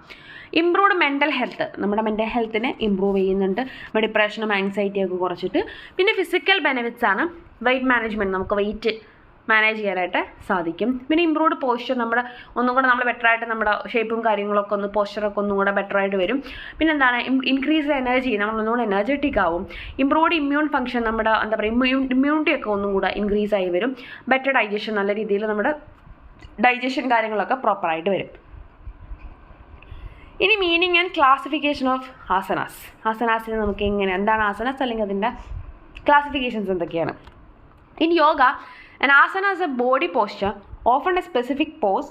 ഇംപ്രൂവ്ഡ് മെൻ്റൽ ഹെൽത്ത്, നമ്മുടെ മെൻ്റൽ ഹെൽത്തിനെ ഇമ്പ്രൂവ് ചെയ്യുന്നുണ്ട്, ഡിപ്രഷനും ആങ്സൈറ്റിയൊക്കെ കുറച്ചിട്ട്. പിന്നെ ഫിസിക്കൽ ബെനിഫിറ്റ്സ് ആണ് വെയിറ്റ് മാനേജ്മെൻറ്റ്, നമുക്ക് വെയിറ്റ് മാനേജ് ചെയ്യാനായിട്ട് സാധിക്കും. പിന്നെ ഇംപ്രൂവ്ഡ് പോസ്ചർ, നമ്മുടെ ഒന്നും കൂടെ നമ്മൾ ബെറ്ററായിട്ട് നമ്മുടെ ഷേപ്പും കാര്യങ്ങളൊക്കെ പോസ്ചറൊക്കെ ഒന്നും കൂടെ ബെറ്ററായിട്ട് വരും. പിന്നെ എന്താണ് ഇൻക്രീസ് എനർജി, നമ്മൾ ഒന്നുകൂടെ എനർജറ്റിക് ആവും. ഇംപ്രൂവ്ഡ് ഇമ്മ്യൂൺ ഫംഗ്ഷൻ, നമ്മുടെ എന്താ പറയുക ഇമ്മ്യൂണിറ്റി ഒക്കെ ഒന്നും കൂടെ ഇൻക്രീസ് ആയി വരും. ബെറ്റർ ഡൈജഷൻ, നല്ല രീതിയിൽ നമ്മുടെ ഡൈജഷൻ കാര്യങ്ങളൊക്കെ പ്രോപ്പറായിട്ട് വരും. ഇനി മീനിങ് ആൻഡ് ക്ലാസിഫിക്കേഷൻ ഓഫ് ആസനാസിന് നമുക്ക് എന്താണ് ആസനാസ് അല്ലെങ്കിൽ അതിൻ്റെ ക്ലാസിഫിക്കേഷൻസ് എന്തൊക്കെയാണ്? In yoga an asana is a body posture, often a specific pose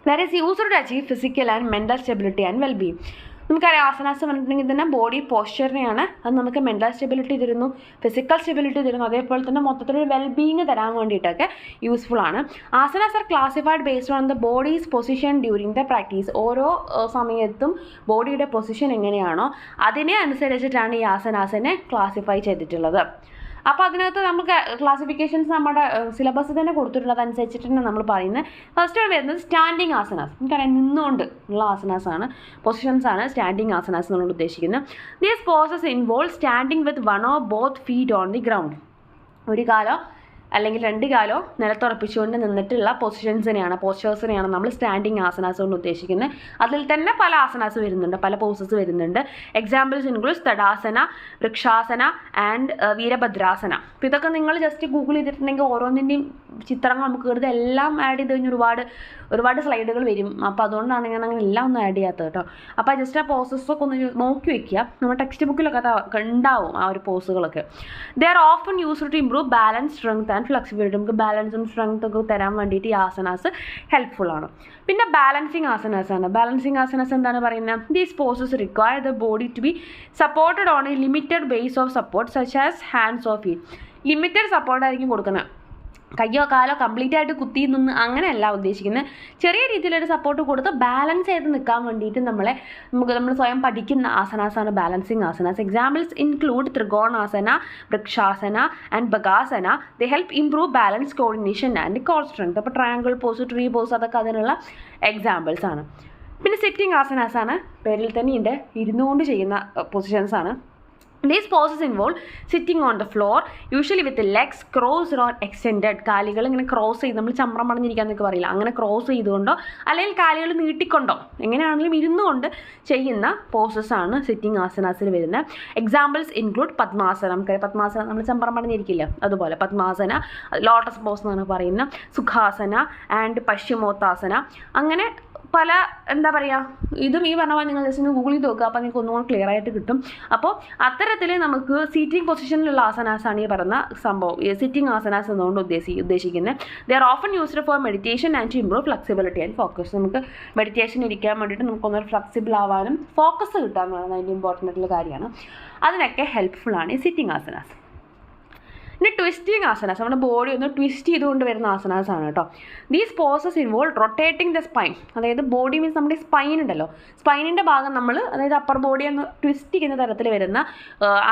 that is used to achieve physical and mental stability and wellbeing. നമുക്കറിയാം ആസനാസ് പറഞ്ഞിട്ടുണ്ടെങ്കിൽ തന്നെ ബോഡി പോസ്ചറിനെയാണ്. അത് നമുക്ക് മെൻ്റൽ സ്റ്റെബിലിറ്റി തരുന്നു, ഫിസിക്കൽ സ്റ്റെബിലിറ്റി തരുന്നു, അതേപോലെ തന്നെ മൊത്തത്തിലൊരു വെൽബീയിങ് തരാൻ വേണ്ടിയിട്ടൊക്കെ യൂസ്ഫുൾ ആണ്. Asanas are classified based on the body's position during the practice. ഓരോ സമയത്തും ബോഡിയുടെ പൊസിഷൻ എങ്ങനെയാണോ അതിനെ അനുസരിച്ചിട്ടാണ് ഈ ആസനാസിനെ ക്ലാസിഫൈ ചെയ്തിട്ടുള്ളത്. അപ്പോൾ അതിനകത്ത് നമുക്ക് ക്ലാസിഫിക്കേഷൻസ് നമ്മുടെ സിലബസ് തന്നെ കൊടുത്തിട്ടുള്ളത് അനുസരിച്ചിട്ടാണ് നമ്മൾ പറയുന്നത്. ഫസ്റ്റ് വരുന്നത് സ്റ്റാൻഡിങ് ആസനാസ്. നമുക്കറിയാം നിന്നുകൊണ്ട് ഉള്ള ആസനാസാണ്, പൊസിഷൻസാണ് സ്റ്റാൻഡിങ് ആസനാസ് നമ്മൾ ഉദ്ദേശിക്കുന്നത്. These poses involve standing with one or both feet on the ground. ഒരു കാലോ അല്ലെങ്കിൽ രണ്ട് കാലോ നിലത്തുറപ്പിച്ചുകൊണ്ട് നിന്നിട്ടുള്ള പോസ്റ്റേഴ്സിനെയാണ് നമ്മൾ സ്റ്റാൻഡിങ് ആസനാസ് കൊണ്ട് ഉദ്ദേശിക്കുന്നത്. അതിൽ തന്നെ പല ആസനാസ് വരുന്നുണ്ട്, പല പോസസ് വരുന്നുണ്ട്. Examples includes tadasana, vrikshasana and virabhadrasana. അപ്പോൾ ഇതൊക്കെ നിങ്ങൾ ജസ്റ്റ് ഗൂഗിൾ ചെയ്തിട്ടുണ്ടെങ്കിൽ ഓരോന്നിൻ്റെയും ചിത്രങ്ങൾ നമുക്ക് വെറുതെ എല്ലാം ആഡ് ചെയ്ത് കഴിഞ്ഞ് ഒരുപാട് സ്ലൈഡുകൾ വരും. അപ്പോൾ അതുകൊണ്ടാണ് ഞാൻ അങ്ങനെ എല്ലാം ഒന്നും ആഡ് ചെയ്യാത്തത് കേട്ടോ. അപ്പോൾ ജസ്റ്റ് ആ പോസസൊക്കെ ഒന്ന് നോക്കി വയ്ക്കുക. നമ്മുടെ ടെക്സ്റ്റ് ബുക്കിലൊക്കെ ഉണ്ടാവും ആ ഒരു പോസുകളൊക്കെ. They are often used to improve balance, strength and flexibility. നമുക്ക് ബാലൻസും സ്ട്രെങ്ത് ഒക്കെ തരാൻ വേണ്ടിയിട്ട് ഈ ആസനാസ് ഹെൽപ്ഫുൾ ആണ്. പിന്നെ ബാലൻസിങ് ആസനാസ് ആണ്. ബാലൻസിങ് ആസനാസ് എന്താണ് പറയുന്നത്? These poses require the body to be supported on a limited base of support such as hands of feet. Limited സപ്പോർട്ടായിരിക്കും കൊടുക്കുന്നത്. കയ്യോ കാലോ കംപ്ലീറ്റ് ആയിട്ട് കുത്തി നിന്ന് അങ്ങനെയല്ല ഉദ്ദേശിക്കുന്നത്. ചെറിയ രീതിയിലൊരു സപ്പോർട്ട് കൊടുത്ത് ബാലൻസ് ചെയ്ത് നിൽക്കാൻ വേണ്ടിയിട്ട് നമ്മൾ സ്വയം പഠിക്കുന്ന ആസനാസാണ് balancing asanas. Examples include trikonasana, vrikshasana and bakasana. They help improve balance, coordination and core strength. അപ്പോൾ ട്രയാങ്കിൾ പോസ്, ട്രീ പോസ് അതൊക്കെ അതിനുള്ള എക്സാമ്പിൾസ് ആണ്. പിന്നെ സിറ്റിംഗ് ആസനാസാണ്. പേരിൽ തന്നെയുണ്ട്, ഇരുന്നുകൊണ്ട് ചെയ്യുന്ന പൊസിഷൻസാണ്. These poses involve sitting on the floor, usually with the legs crossed or extended. കാലുകൾ ഇങ്ങനെ ക്രോസ് ചെയ്ത്, നമ്മൾ ചമ്രം പടഞ്ഞിരിക്കാന്നൊക്കെ പറയില്ല, അങ്ങനെ ക്രോസ് ചെയ്തുകൊണ്ടോ അല്ലെങ്കിൽ കാലുകൾ നീട്ടിക്കൊണ്ടോ എങ്ങനെയാണെങ്കിലും ഇരുന്നുകൊണ്ട് ചെയ്യുന്ന പോസസാണ് സിറ്റിംഗ് ആസനാസിൽ വരുന്നത്. Examples include padmasana. നമുക്കറിയാം പത്മാസന നമ്മൾ ചമ്രം പടഞ്ഞിരിക്കില്ല, അതുപോലെ പത്മാസന, ലോട്ടസ് പോസ് എന്നാണ് പറയുന്നത്, സുഖാസന ആൻഡ് പശ്ചിമോത്താസന. അങ്ങനെ പല എന്താ പറയുക, ഇതും ഈ പറഞ്ഞ പോലെ നിങ്ങൾ ജസ്റ്റ് ഒന്ന് ഗൂഗിളിൽ നോക്കുക, അപ്പോൾ നിങ്ങൾക്ക് ഒന്നുകൂടി ക്ലിയർ ആയിട്ട് കിട്ടും. അപ്പോൾ അത്തരത്തിൽ നമുക്ക് സീറ്റിംഗ് പൊസിഷനിലുള്ള ആസനാസാണ് ഈ പറയുന്ന സംഭവം, സിറ്റിംഗ് ആസനാസ് എന്നുകൊണ്ട് ഉദ്ദേശിക്കുന്നത്. They are often used for meditation and to improve flexibility and focus. നമുക്ക് മെഡിറ്റേഷൻ ഇരിക്കാൻ വേണ്ടിയിട്ട് നമുക്കൊന്നൊരു ഫ്ലെക്സിബിൾ ആവാനും ഫോക്കസ് കിട്ടാൻ വേണം, അതിൻ്റെ ഇമ്പോർട്ടൻ്റ് ആയിട്ടുള്ള കാര്യമാണ്. അതിനൊക്കെ ഹെൽപ്ഫുള്ളാണ് ഈ സിറ്റിംഗ് ആസനാസ്. പിന്നെ ട്വിസ്റ്റിംഗ് ആസനാസ്, നമ്മുടെ ബോഡി ഒന്ന് ട്വിസ്റ്റ് ചെയ്തുകൊണ്ട് വരുന്ന ആസനാസാണ് കേട്ടോ. These poses involve rotating the spine. അതായത് ബോഡി മീൻസ് നമ്മുടെ സ്പൈൻ ഉണ്ടല്ലോ, സ്പൈനിൻ്റെ ഭാഗം നമ്മൾ, അതായത് അപ്പർ ബോഡി ഒന്ന് ട്വിസ്റ്റ് ചെയ്യുന്ന തരത്തിൽ വരുന്ന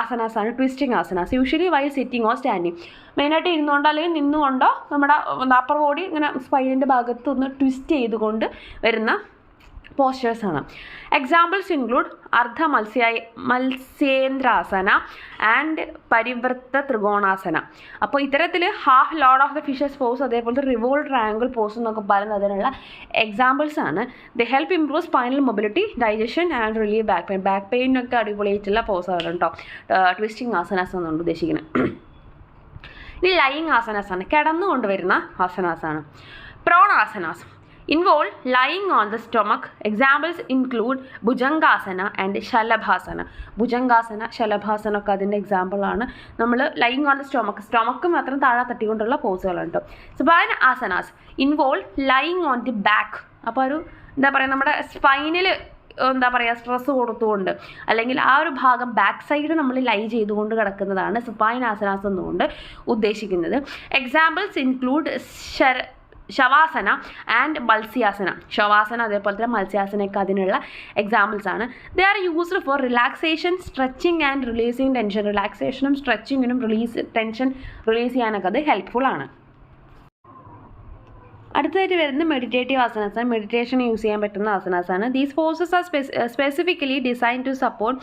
ആസനാസാണ് twisting asanas. Usually by sitting or standing. മെയിനായിട്ട് ഇരുന്നുകൊണ്ടോ അല്ലെങ്കിൽ നിന്നുകൊണ്ടോ നമ്മുടെ അപ്പർ ബോഡി ഇങ്ങനെ സ്പൈനിൻ്റെ ഭാഗത്ത് ഒന്ന് ട്വിസ്റ്റ് ചെയ്തുകൊണ്ട് വരുന്ന പോസ്റ്റേഴ്സാണ്. എക്സാമ്പിൾസ് ഇൻക്ലൂഡ് അർദ്ധ മത്സ്യേന്ദ്രാസന ആൻഡ് പരിവൃത്ത ത്രികോണാസന. അപ്പോൾ ഇത്തരത്തിൽ half lord of the fishes pose, അതേപോലെ റിവോൾവ് ട്രയാങ്കിൾ പോസ് എന്നൊക്കെ പറയുന്നത് അതിനുള്ള എക്സാമ്പിൾസ് ആണ്. They help improve spinal mobility, digestion and relieve back pain. Back പെയിനൊക്കെ അടിപൊളിയായിട്ടുള്ള പോസാണ് കേട്ടോ ട്വിസ്റ്റിംഗ് ആസനാസ് എന്നുകൊണ്ട് ഉദ്ദേശിക്കുന്നത്. ഇനി ലയിങ് ആസനാസാണ്, കിടന്നുകൊണ്ട് വരുന്ന ആസനാസാണ്. പ്രോണാസനാസ് involve lying on the stomach. Examples include Bhujangasana and Shalabhasana. Bhujangasana, Shalabhasana ഒക്കെ അതിൻ്റെ എക്സാമ്പിളാണ്. നമ്മൾ ലൈയിങ് ഓൺ ദ സ്റ്റൊമക്ക് മാത്രം താഴെ തട്ടിക്കൊണ്ടുള്ള പോസുകളാണ് കേട്ടോ. സുബാന asanas involve lying on the back. അപ്പോൾ ഒരു എന്താ പറയുക, നമ്മുടെ സ്പൈനിൽ എന്താ പറയുക സ്ട്രെസ് കൊടുത്തുകൊണ്ട് അല്ലെങ്കിൽ ആ ഒരു ഭാഗം ബാക്ക് സൈഡ് നമ്മൾ ലൈ ചെയ്തുകൊണ്ട് കിടക്കുന്നതാണ് സുബാന ആസനാസ് എന്നുകൊണ്ട് ഉദ്ദേശിക്കുന്നത്. Examples include shavasana and matsyasana. Shavasana അതേപോലെ തന്നെ മത്സ്യാസനയൊക്കെ അതിനുള്ള എക്സാമ്പിൾസ് ആണ്. They are used for relaxation, stretching and releasing tension. റിലാക്സേഷനും സ്ട്രെച്ചിങ്ങിനും ടെൻഷൻ റിലീസ് ചെയ്യാനൊക്കെ അത് ഹെൽപ്ഫുൾ ആണ്. അടുത്തതായിട്ട് വരുന്നത് മെഡിറ്റേറ്റീവ് ആസനാസാണ്. മെഡിറ്റേഷൻ യൂസ് ചെയ്യാൻ പറ്റുന്ന ആസനാസാണ്. These poses are specifically design to support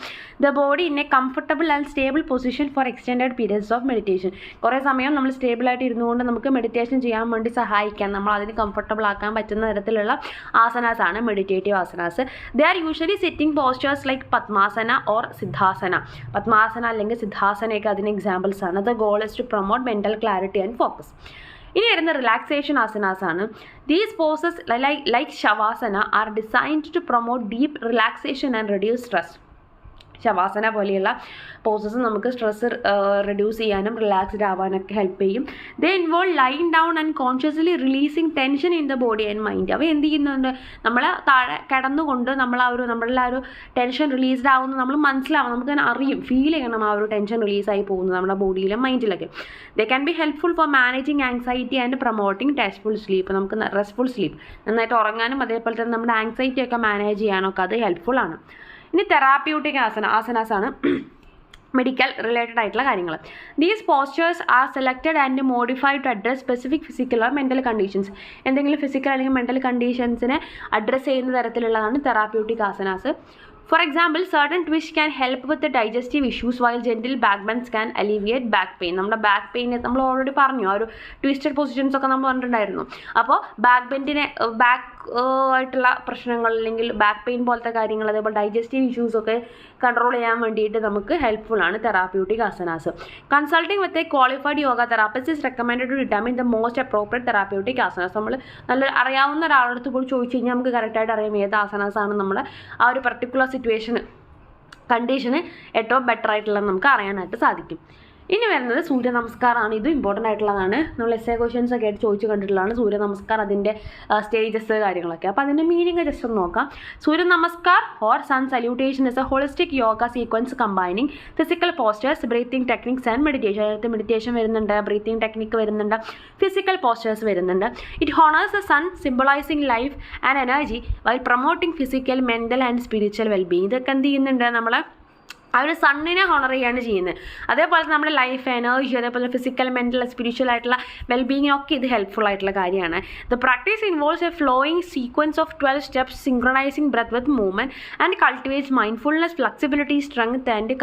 the body in a comfortable and stable position for extended periods of meditation. കുറേ സമയം നമ്മൾ സ്റ്റേബിളായിട്ട് ഇരുന്നുകൊണ്ട് നമുക്ക് മെഡിറ്റേഷൻ ചെയ്യാൻ വേണ്ടി സഹായിക്കാൻ, നമ്മൾ അതിന് കംഫർട്ടബിൾ ആക്കാൻ പറ്റുന്ന തരത്തിലുള്ള ആസനാസാണ് meditative asanas. They are usually sitting postures like padmasana or siddhasana. Padmasana അല്ലെങ്കിൽ സിദ്ധാസനയൊക്കെ അതിന് എക്സാമ്പിൾസ് ആണ്. The goal is to promote mental clarity and focus. ഇനി വരുന്ന റിലാക്സേഷൻ ആസനാസാണ്. These poses like shavasana are designed to promote deep relaxation and reduce stress. Shavasana പോലെയുള്ള poses നമുക്ക് stress reduce ചെയ്യാനും റിലാക്സ്ഡ് ആവാനൊക്കെ ഹെൽപ്പ് ചെയ്യും. They involve lying down and consciously releasing tension in the body and mind. അവ എന്ത് ചെയ്യുന്നുണ്ട്, നമ്മൾ താഴെ കിടന്നുകൊണ്ട് നമ്മളുടെ ആ ഒരു ടെൻഷൻ റിലീസ്ഡ് ആവുന്നത് നമ്മൾ മനസ്സിലാവും, നമുക്ക് തന്നെ അറിയും, ഫീൽ ചെയ്യണം ആ ഒരു ടെൻഷൻ റിലീസായി പോകുന്നത് നമ്മുടെ ബോഡിയിലും മൈൻഡിലൊക്കെ. They can be helpful for managing anxiety and promoting restful sleep. നമുക്ക് റെസ്റ്റ്ഫുൾ സ്ലീപ്പ് നന്നായിട്ട് ഉറങ്ങാനും അതേപോലെ തന്നെ നമ്മുടെ ആങ്സൈറ്റി ഒക്കെ മാനേജ് ചെയ്യാനൊക്കെ അത് ഹെൽപ്ഫുൾ ആണ്. ഇനി തെറാപ്യൂട്ടിക് ആസനാസാണ് മെഡിക്കൽ റിലേറ്റഡ് ആയിട്ടുള്ള കാര്യങ്ങൾ. These postures are selected and modified to address specific physical or mental conditions. എന്തെങ്കിലും ഫിസിക്കൽ അല്ലെങ്കിൽ മെൻ്റൽ കണ്ടീഷൻസിനെ അഡ്രസ്സ് ചെയ്യുന്ന തരത്തിലുള്ളതാണ് therapeutic asanas. For example, certain twists can help with the digestive issues while gentle back bends can alleviate back pain. നമ്മുടെ back pain നമ്മൾ already പറഞ്ഞു, ആ ഒരു ട്വിസ്റ്റഡ് പൊസിഷൻസ് ഒക്കെ നമ്മൾ പറഞ്ഞിട്ടുണ്ടായിരുന്നു. അപ്പോൾ ബാക്ക് ആയിട്ടുള്ള പ്രശ്നങ്ങൾ അല്ലെങ്കിൽ ബാക്ക് പെയിൻ പോലത്തെ കാര്യങ്ങൾ, അതേപോലെ ഡൈജസ്റ്റീവ് ഇഷ്യൂസ് ഒക്കെ കൺട്രോൾ ചെയ്യാൻ വേണ്ടിയിട്ട് നമുക്ക് ഹെൽപ്ഫുൾ ആണ് therapeutic asanas. Consulting with a qualified yoga therapist is recommend to determine the most appropriate therapeutic asanas. നമ്മൾ നല്ല അറിയാവുന്ന ഒരാളടുത്ത് പോയി ചോദിച്ചു കഴിഞ്ഞാൽ നമുക്ക് കറക്റ്റായിട്ട് അറിയാം ഏത് ആസനാസാണ് നമ്മുടെ ആ ഒരു പർട്ടിക്കുലർ കണ്ടീഷന് ഏറ്റവും ബെറ്റർ ആയിട്ടുള്ളത് നമുക്ക് അറിയാനായിട്ട് സാധിക്കും. ഇനി വരുന്നത് സൂര്യ നമസ്കാരമാണ്. ഇത് ഇമ്പോർട്ടൻ്റ് ആയിട്ടുള്ളതാണ്, നമ്മൾ എസ്സേ ക്വസ്റ്റ്യൻസ് ഒക്കെ ആയിട്ട് ചോദിച്ചു കണ്ടിട്ടുള്ളതാണ് സൂര്യ നമസ്കാർ, അതിൻ്റെ സ്റ്റേജസ് കാര്യങ്ങളൊക്കെ. അപ്പോൾ അതിൻ്റെ മീനിങ് ജസ്റ്റ് ഒന്ന് നോക്കാം. Surya namaskar or sun salutation is a holistic yoga sequence combining physical postures, breathing techniques and meditation. അതിനകത്ത് മെഡിറ്റേഷൻ വരുന്നുണ്ട്, ബ്രീത്തിങ് ടെക്നിക്ക് വരുന്നുണ്ട്, ഫിസിക്കൽ പോസ്റ്റേഴ്സ് വരുന്നുണ്ട്. It honours the sun symbolising life and energy while promoting physical, mental and spiritual wellbeing. ഇതൊക്കെ എന്ത് ചെയ്യുന്നുണ്ട്, നമ്മളെ ആ ഒരു സണ്ണിനെ ഹോണർ ചെയ്യാണ് ചെയ്യുന്നത്. അതേപോലെ നമ്മുടെ ലൈഫ്, എനർജി, അതേപോലെ ഫിസിക്കൽ, മെൻ്റൽ, സ്പിരിച്വൽ ആയിട്ടുള്ള വെൽബീയിങ്ങിനൊക്കെ ഇത് ഹെൽപ്ഫുൾ ആയിട്ടുള്ള കാര്യമാണ്. The practice involves a flowing sequence of 12 steps, synchronising breath with movement and cultivates mindfulness, flexibility, strength and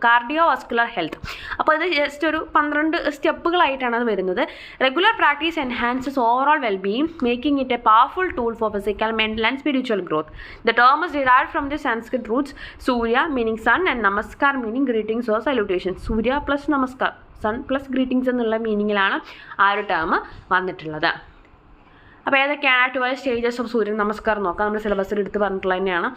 cardiovascular health. അപ്പോൾ ഇത് ജസ്റ്റ് ഒരു 12 സ്റ്റെപ്പുകളായിട്ടാണ് അത് വരുന്നത്. Regular practice enhances overall wellbeing, making it a powerful tool for physical, mental and spiritual growth. The term is derived from the Sanskrit roots Surya meaning sun and Namaskar meaning greetings or salutations. Surya plus Namaskar, sun plus greetings എന്നുള്ള മീനിങ്ങിലാണ് ആ ഒരു term വന്നിട്ടുള്ളത്. അപ്പോൾ ഏതൊക്കെയാണ് 12 stages of സൂര്യ നമസ്കാരം നോക്കാം. നമ്മൾ സിലബസിൽ എടുത്ത് പറഞ്ഞിട്ടുള്ളത് തന്നെയാണ്.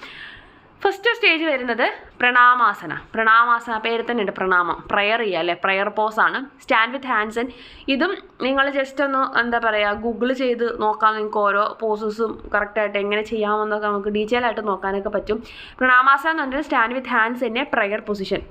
ഫസ്റ്റ് സ്റ്റേജ് വരുന്നത് പ്രണാമാസന പേര് തന്നെ ഉണ്ട്, പ്രണാമം, പ്രയർ ചെയ്യുക അല്ലേ, പ്രയർ പോസാണ്. Stand with hands and. ഇതും നിങ്ങൾ ജസ്റ്റ് ഒന്ന് എന്താ പറയുക ഗൂഗിൾ ചെയ്ത് നോക്കാം, നിങ്ങൾക്ക് ഓരോ പോസസും കറക്റ്റായിട്ട് എങ്ങനെ ചെയ്യാമെന്നൊക്കെ നമുക്ക് ഡീറ്റെയിൽ ആയിട്ട് നോക്കാനൊക്കെ പറ്റും. പ്രണാമാസന എന്ന് പറഞ്ഞാൽ സ്റ്റാൻഡ് വിത്ത് ഹാൻഡ്സ് തന്നെ പ്രയർ പൊസിഷൻ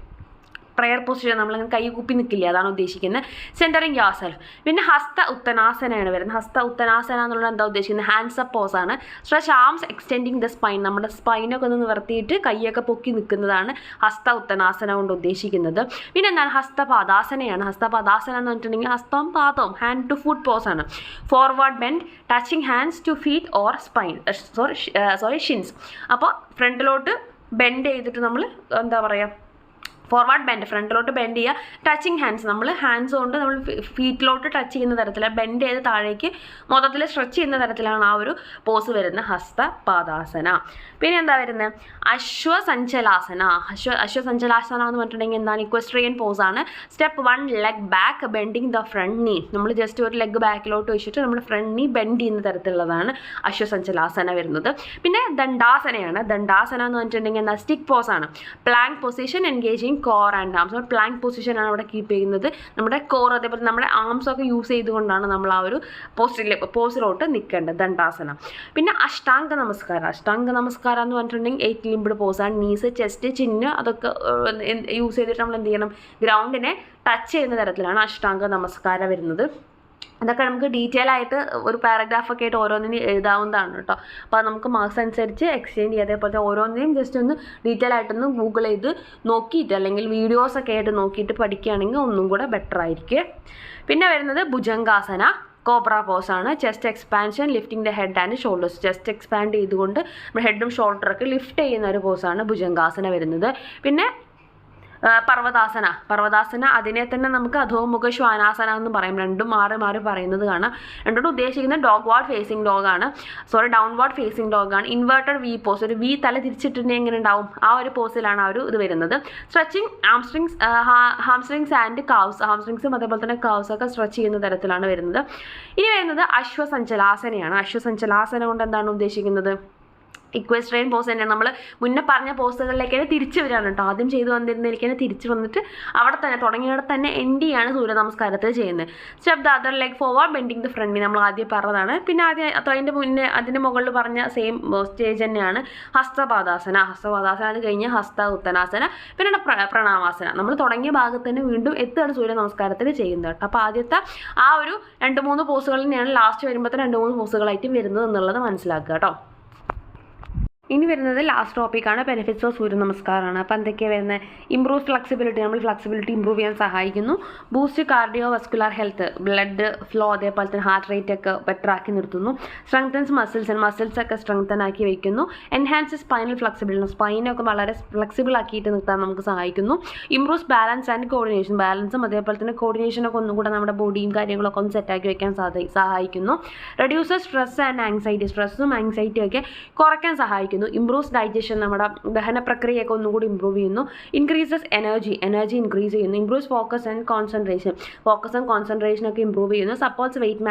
നമ്മളിങ്ങനെ കൈ കുപ്പി നിൽക്കില്ല, അതാണ് ഉദ്ദേശിക്കുന്നത്. Centering yourself. പിന്നെ ഹസ്ത ഉത്തനാസനയാണ് വരുന്നത്. ഹസ്ത ഉത്തനാസന എന്നുള്ളത് എന്താ ഉദ്ദേശിക്കുന്നത്, ഹാൻഡ്സ് അപ്പ് പോസാണ്. Stretch arms extending the spine, നമ്മുടെ സ്പൈനൊക്കെ ഒന്ന് നിവർത്തിയിട്ട് കൈയൊക്കെ പൊക്കി നിൽക്കുന്നതാണ് ഹസ്ത ഉത്തനാസന കൊണ്ട് ഉദ്ദേശിക്കുന്നത്. പിന്നെ എന്താണ് ഹസ്തപാദാസനയാണ്. ഹസ്തപാദാസന എന്ന് പറഞ്ഞിട്ടുണ്ടെങ്കിൽ ഹസ്തവും പാദവും, ഹാൻഡ് ടു ഫുട്ട് പോസാണ്. Forward bend, touching hands to feet or spine shins. അപ്പോൾ ഫ്രണ്ടിലോട്ട് ബെൻഡ് ചെയ്തിട്ട് നമ്മൾ എന്താ പറയുക ഫോർവേഡ് ബെൻഡ്, ഫ്രണ്ടിലോട്ട് ബെൻഡ് ചെയ്യുക. ടച്ചിങ് ഹാൻഡ്സ്, നമ്മൾ ഹാൻഡ്സ് കൊണ്ട് നമ്മൾ ഫീറ്റിലോട്ട് ടച്ച് ചെയ്യുന്ന തരത്തിൽ ബെൻഡ് ചെയ്ത് താഴേക്ക് മൊത്തത്തിൽ സ്ട്രെച്ച് ചെയ്യുന്ന തരത്തിലാണ് ആ ഒരു പോസ് വരുന്നത്, ഹസ്തപാദാസന. പിന്നെ എന്താ വരുന്നത്, അശ്വസഞ്ചലാസന എന്ന് പറഞ്ഞിട്ടുണ്ടെങ്കിൽ എന്താണ്, ഇക്വസ്ട്രിയൻ പോസാണ്. Step 1 leg back, bending the front knee. നമ്മൾ ജസ്റ്റ് ഒരു ലെഗ് ബാക്കിലോട്ട് വെച്ചിട്ട് നമ്മുടെ ഫ്രണ്ട് നീ ബെൻഡ് ചെയ്യുന്ന തരത്തിലുള്ളതാണ് അശ്വസഞ്ചലാസന വരുന്നത്. പിന്നെ ദണ്ഡാസനയാണ്. ദണ്ഡാസന എന്ന് പറഞ്ഞിട്ടുണ്ടെങ്കിൽ എന്താ, സ്റ്റിക്ക് പോസാണ്. Plank position engaging core and arms. അപ്പോൾ പ്ലാങ്ക് പൊസിഷനാണ് അവിടെ കീപ്പ് ചെയ്യുന്നത്. നമ്മുടെ കോർ അതേപോലെ നമ്മുടെ ആംസൊക്കെ യൂസ് ചെയ്തുകൊണ്ടാണ് നമ്മൾ ആ ഒരു പോസിലോട്ട് നിൽക്കേണ്ടത്, ദണ്ഡാസന. പിന്നെ അഷ്ടാംഗ നമസ്കാരം എന്ന് പറഞ്ഞിട്ടുണ്ടെങ്കിൽ 8 ലിംബ്ഡ് പോസാണ്. നീസ്, ചെസ്റ്റ്, ചിന്ന് അതൊക്കെ യൂസ് ചെയ്തിട്ട് നമ്മൾ എന്ത് ചെയ്യണം, ഗ്രൗണ്ടിനെ ടച്ച് ചെയ്യുന്ന തരത്തിലാണ് അഷ്ടാംഗ നമസ്കാരം വരുന്നത്. അതൊക്കെ നമുക്ക് ഡീറ്റെയിൽ ആയിട്ട് ഒരു പാരഗ്രാഫൊക്കെ ആയിട്ട് ഓരോന്നിനും എഴുതാവുന്നതാണ് കേട്ടോ. അപ്പോൾ നമുക്ക് മാർക്സ് അനുസരിച്ച് എക്സ്ചേഞ്ച് ചെയ്യുക. അതേപോലത്തെ ഓരോന്നിനും ജസ്റ്റ് ഒന്ന് ഡീറ്റെയിൽ ആയിട്ടൊന്ന് ഗൂഗിൾ ചെയ്ത് നോക്കിയിട്ട് അല്ലെങ്കിൽ വീഡിയോസൊക്കെ ആയിട്ട് നോക്കിയിട്ട് പഠിക്കുകയാണെങ്കിൽ ഒന്നും കൂടെ ബെറ്റർ ആയിരിക്കും. പിന്നെ വരുന്നത് ഭുജംഗാസന, കോബ്ര പോസാണ്. Chest expansion, lifting the head and shoulders. Chest expand ചെയ്തുകൊണ്ട് നമ്മുടെ ഹെഡും ഷോൾഡറൊക്കെ ലിഫ്റ്റ് ചെയ്യുന്ന ഒരു പോസാണ് ഭുജംഗാസന വരുന്നത്. പിന്നെ പർവ്വതാസന അതിനെ തന്നെ നമുക്ക് അധോമുഖ ശ്വാനാസന എന്ന് പറയും. രണ്ടും മാറി പറയുന്നത് കാണാം. രണ്ടും ഉദ്ദേശിക്കുന്നത് ഡോഗ്വാർഡ് ഫേസിങ് ഡോഗാണ്, ഡൗൺവാർഡ് ഫേസിങ് ഡോഗാണ്. ഇൻവേർട്ടഡ് വി പോസ്, ഒരു വി തല തിരിച്ചിട്ടുണ്ടെങ്കിൽ എങ്ങനെ ഉണ്ടാവും, ആ ഒരു പോസിലാണ് ആ ഒരു ഇത് വരുന്നത്. സ്ട്രെച്ചിങ് ഹാംസ്ട്രിങ്സ് ആൻഡ് കാവ്സ്, ഹാംസ്ട്രിങ്സും അതേപോലെ തന്നെ കാവ്സൊക്കെ സ്ട്രെച്ച് ചെയ്യുന്ന തരത്തിലാണ് വരുന്നത്. ഇനി വരുന്നത് അശ്വസഞ്ചലാസനയാണ്. അശ്വസഞ്ചലാസന കൊണ്ട് എന്താണ് ഉദ്ദേശിക്കുന്നത്, ഇക്വസ്ട്രിയൻ പോസ് തന്നെയാണ്. നമ്മൾ മുന്നേ പറഞ്ഞ പോസുകളിലേക്ക് തന്നെ തിരിച്ചു വരികയാണ് കേട്ടോ. ആദ്യം ചെയ്തു വന്നിരുന്നതിലേക്ക് തന്നെ തിരിച്ചു വന്നിട്ട് അവിടെ തന്നെ തുടങ്ങിയിടത്ത് തന്നെ എൻഡ് ചെയ്യാണ് സൂര്യ നമസ്കാരത്തിൽ ചെയ്യുന്നത്. Step the other leg forward bending the front, നമ്മൾ ആദ്യം പറഞ്ഞതാണ്. പിന്നെ അതിൻ്റെ മുന്നേ അതിൻ്റെ മുകളിൽ പറഞ്ഞ സെയിം സ്റ്റേജ് തന്നെയാണ് ഹസ്തപാദാസന. അത് കഴിഞ്ഞ് ഹസ്ത ഉത്തനാസന, പിന്നെ പ്രണാമാസന. നമ്മൾ തുടങ്ങിയ ഭാഗത്ത് തന്നെ വീണ്ടും എത്തുകയാണ് സൂര്യ നമസ്കാരത്തിൽ ചെയ്യുന്നത് കേട്ടോ. അപ്പോൾ ആദ്യത്തെ ആ ഒരു 2-3 പോസുകൾ തന്നെയാണ് ലാസ്റ്റ് വരുമ്പോഴത്തെ 2-3 പോസുകളായിട്ട് വരുന്നത് എന്നുള്ളത് മനസ്സിലാക്കുക കേട്ടോ. ഇനി വരുന്നത് ലാസ്റ്റ് ടോപ്പിക്കാണ്, ബെനിഫിറ്റ്സ് ഓഫ് സൂര്യ നമസ്കാരമാണ്. അപ്പോൾ എന്തൊക്കെയാണ് വരുന്നത്? ഇംപ്രൂവ് ഫ്ലെക്സിബിലിറ്റി, നമ്മൾ ഫ്ലെക്സിബിലിറ്റി ഇമ്പ്രൂവ് ചെയ്യാൻ സഹായിക്കുന്നു. Boost cardio vascular health, blood flow, അതേപോലെ തന്നെ ഹാർട്ട് റേറ്റ് ഒക്കെ ബെറ്റർ ആക്കി നിർത്തുന്നു. സ്ട്രെങ്തൻസ് മസിൽസ് ഒക്കെ സ്ട്രെങ്തൻ ആക്കി വയ്ക്കുന്നു. എൻഹാൻസ് സ്പൈനൽ ഫ്ലെക്സിബിലിറ്റി, സ്പൈനൊക്കെ വളരെ ഫ്ലെക്സിബിൾ ആക്കിയിട്ട് നിർത്താൻ നമുക്ക് സഹായിക്കുന്നു. ഇംപ്രൂവ്സ് ബാലൻസ് ആൻഡ് കോർഡിനേഷൻ, ബാലൻസും അതേപോലെ തന്നെ കോർഡിനേഷനൊക്കെ ഒന്നും കൂടെ നമ്മുടെ ബോഡിയും കാര്യങ്ങളൊക്കെ ഒന്ന് സെറ്റാക്കി വയ്ക്കാൻ സഹായിക്കുന്നു. റെഡ്യൂസസ് സ്ട്രെസ് ആൻഡ് ആങ്സൈറ്റി, സ്ട്രെസ്സും ആങ്സൈറ്റിയും ഒക്കെ കുറയ്ക്കാൻ സഹായിക്കുന്നു. ഇംപ്രൂവ്സ് ഡൈജഷൻ, നമ്മുടെ ദഹന പ്രക്രിയയൊക്കെ ഒന്നുകൂടി ഇമ്പ്രൂവ് ചെയ്യുന്നു. ഇൻക്രീസസ് എനർജി ഇൻക്രീസ് ചെയ്യുന്നു. ഇംപ്രൂവ്സ് ഫോക്കസ് ആൻഡ് കോൺസെൻട്രേഷൻ ഒക്കെ ഇമ്പ്രൂവ് ചെയ്യുന്നു. സപ്പോർട്ട്സ് വെയിറ്റ്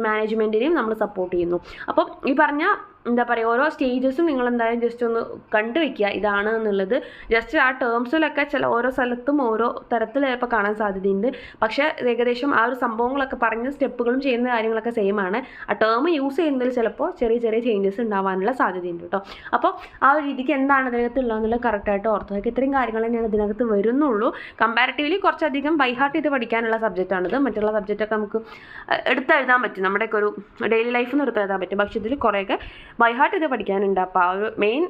മാനേജ്മെൻറ്റിനെയും നമ്മൾ സപ്പോർട്ട് ചെയ്യുന്നു. അപ്പം ഈ പറഞ്ഞ എന്താ പറയുക, ഓരോ സ്റ്റേജസും നിങ്ങൾ എന്തായാലും ജസ്റ്റ് ഒന്ന് കണ്ടുവയ്ക്കുക ഇതാണ് എന്നുള്ളത്. ജസ്റ്റ് ആ ടേംസിലൊക്കെ ഓരോ സ്ഥലത്തും ഓരോ തരത്തിൽ ചിലപ്പോൾ കാണാൻ സാധ്യതയുണ്ട്. പക്ഷേ ഏകദേശം ആ ഒരു സംഭവങ്ങളൊക്കെ പറഞ്ഞ സ്റ്റെപ്പുകളും ചെയ്യുന്ന കാര്യങ്ങളൊക്കെ സെയിം ആണ്. ആ ടേം യൂസ് ചെയ്യുന്നതിൽ ചിലപ്പോൾ ചെറിയ ചേഞ്ചസ് ഉണ്ടാവാനുള്ള സാധ്യതയുണ്ട് കേട്ടോ. അപ്പോൾ ആ ഒരു രീതിക്ക് എന്താണ് ഇതിനകത്ത് ഉള്ളതെന്നുള്ളത് കറക്റ്റായിട്ട് ഓർത്ത് വയ്ക്കുക. ഇത്രയും കാര്യങ്ങൾ തന്നെയാണ് ഇതിനകത്ത് വരുന്നുള്ളൂ. കമ്പാരിറ്റീവ്ലി കുറച്ചധികം ബൈഹാർട്ട് ചെയ്ത് പഠിക്കാനുള്ള സബ്ജക്റ്റാണിത്. മറ്റുള്ള സബ്ജക്റ്റൊക്കെ നമുക്ക് എടുത്തെഴുതാൻ പറ്റും, നമ്മുടെയൊക്കെ ഒരു ഡെയിലി ലൈഫിൽ നിന്ന് എടുത്തെഴുതാൻ പറ്റും. പക്ഷേ ഇതിൽ കുറേയൊക്കെ ബൈഹാർട്ട് ചെയ്ത് പഠിക്കാനുണ്ട്. അപ്പോൾ ആ ഒരു മെയിൻ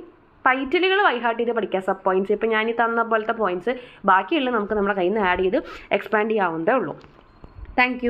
ടൈറ്റിലുകൾ ബൈഹാർട്ട് ചെയ്ത് പഠിക്കുക. സബ് പോയിൻറ്റ്സ് ഇപ്പോൾ ഞാൻ ഈ തന്ന പോലത്തെ പോയിൻറ്റ്സ് ബാക്കിയുള്ള നമുക്ക് നമ്മുടെ കയ്യിൽ നിന്ന് ആഡ് ചെയ്ത് എക്സ്പാൻഡ് ചെയ്യാവുന്നതേ ഉള്ളൂ. താങ്ക്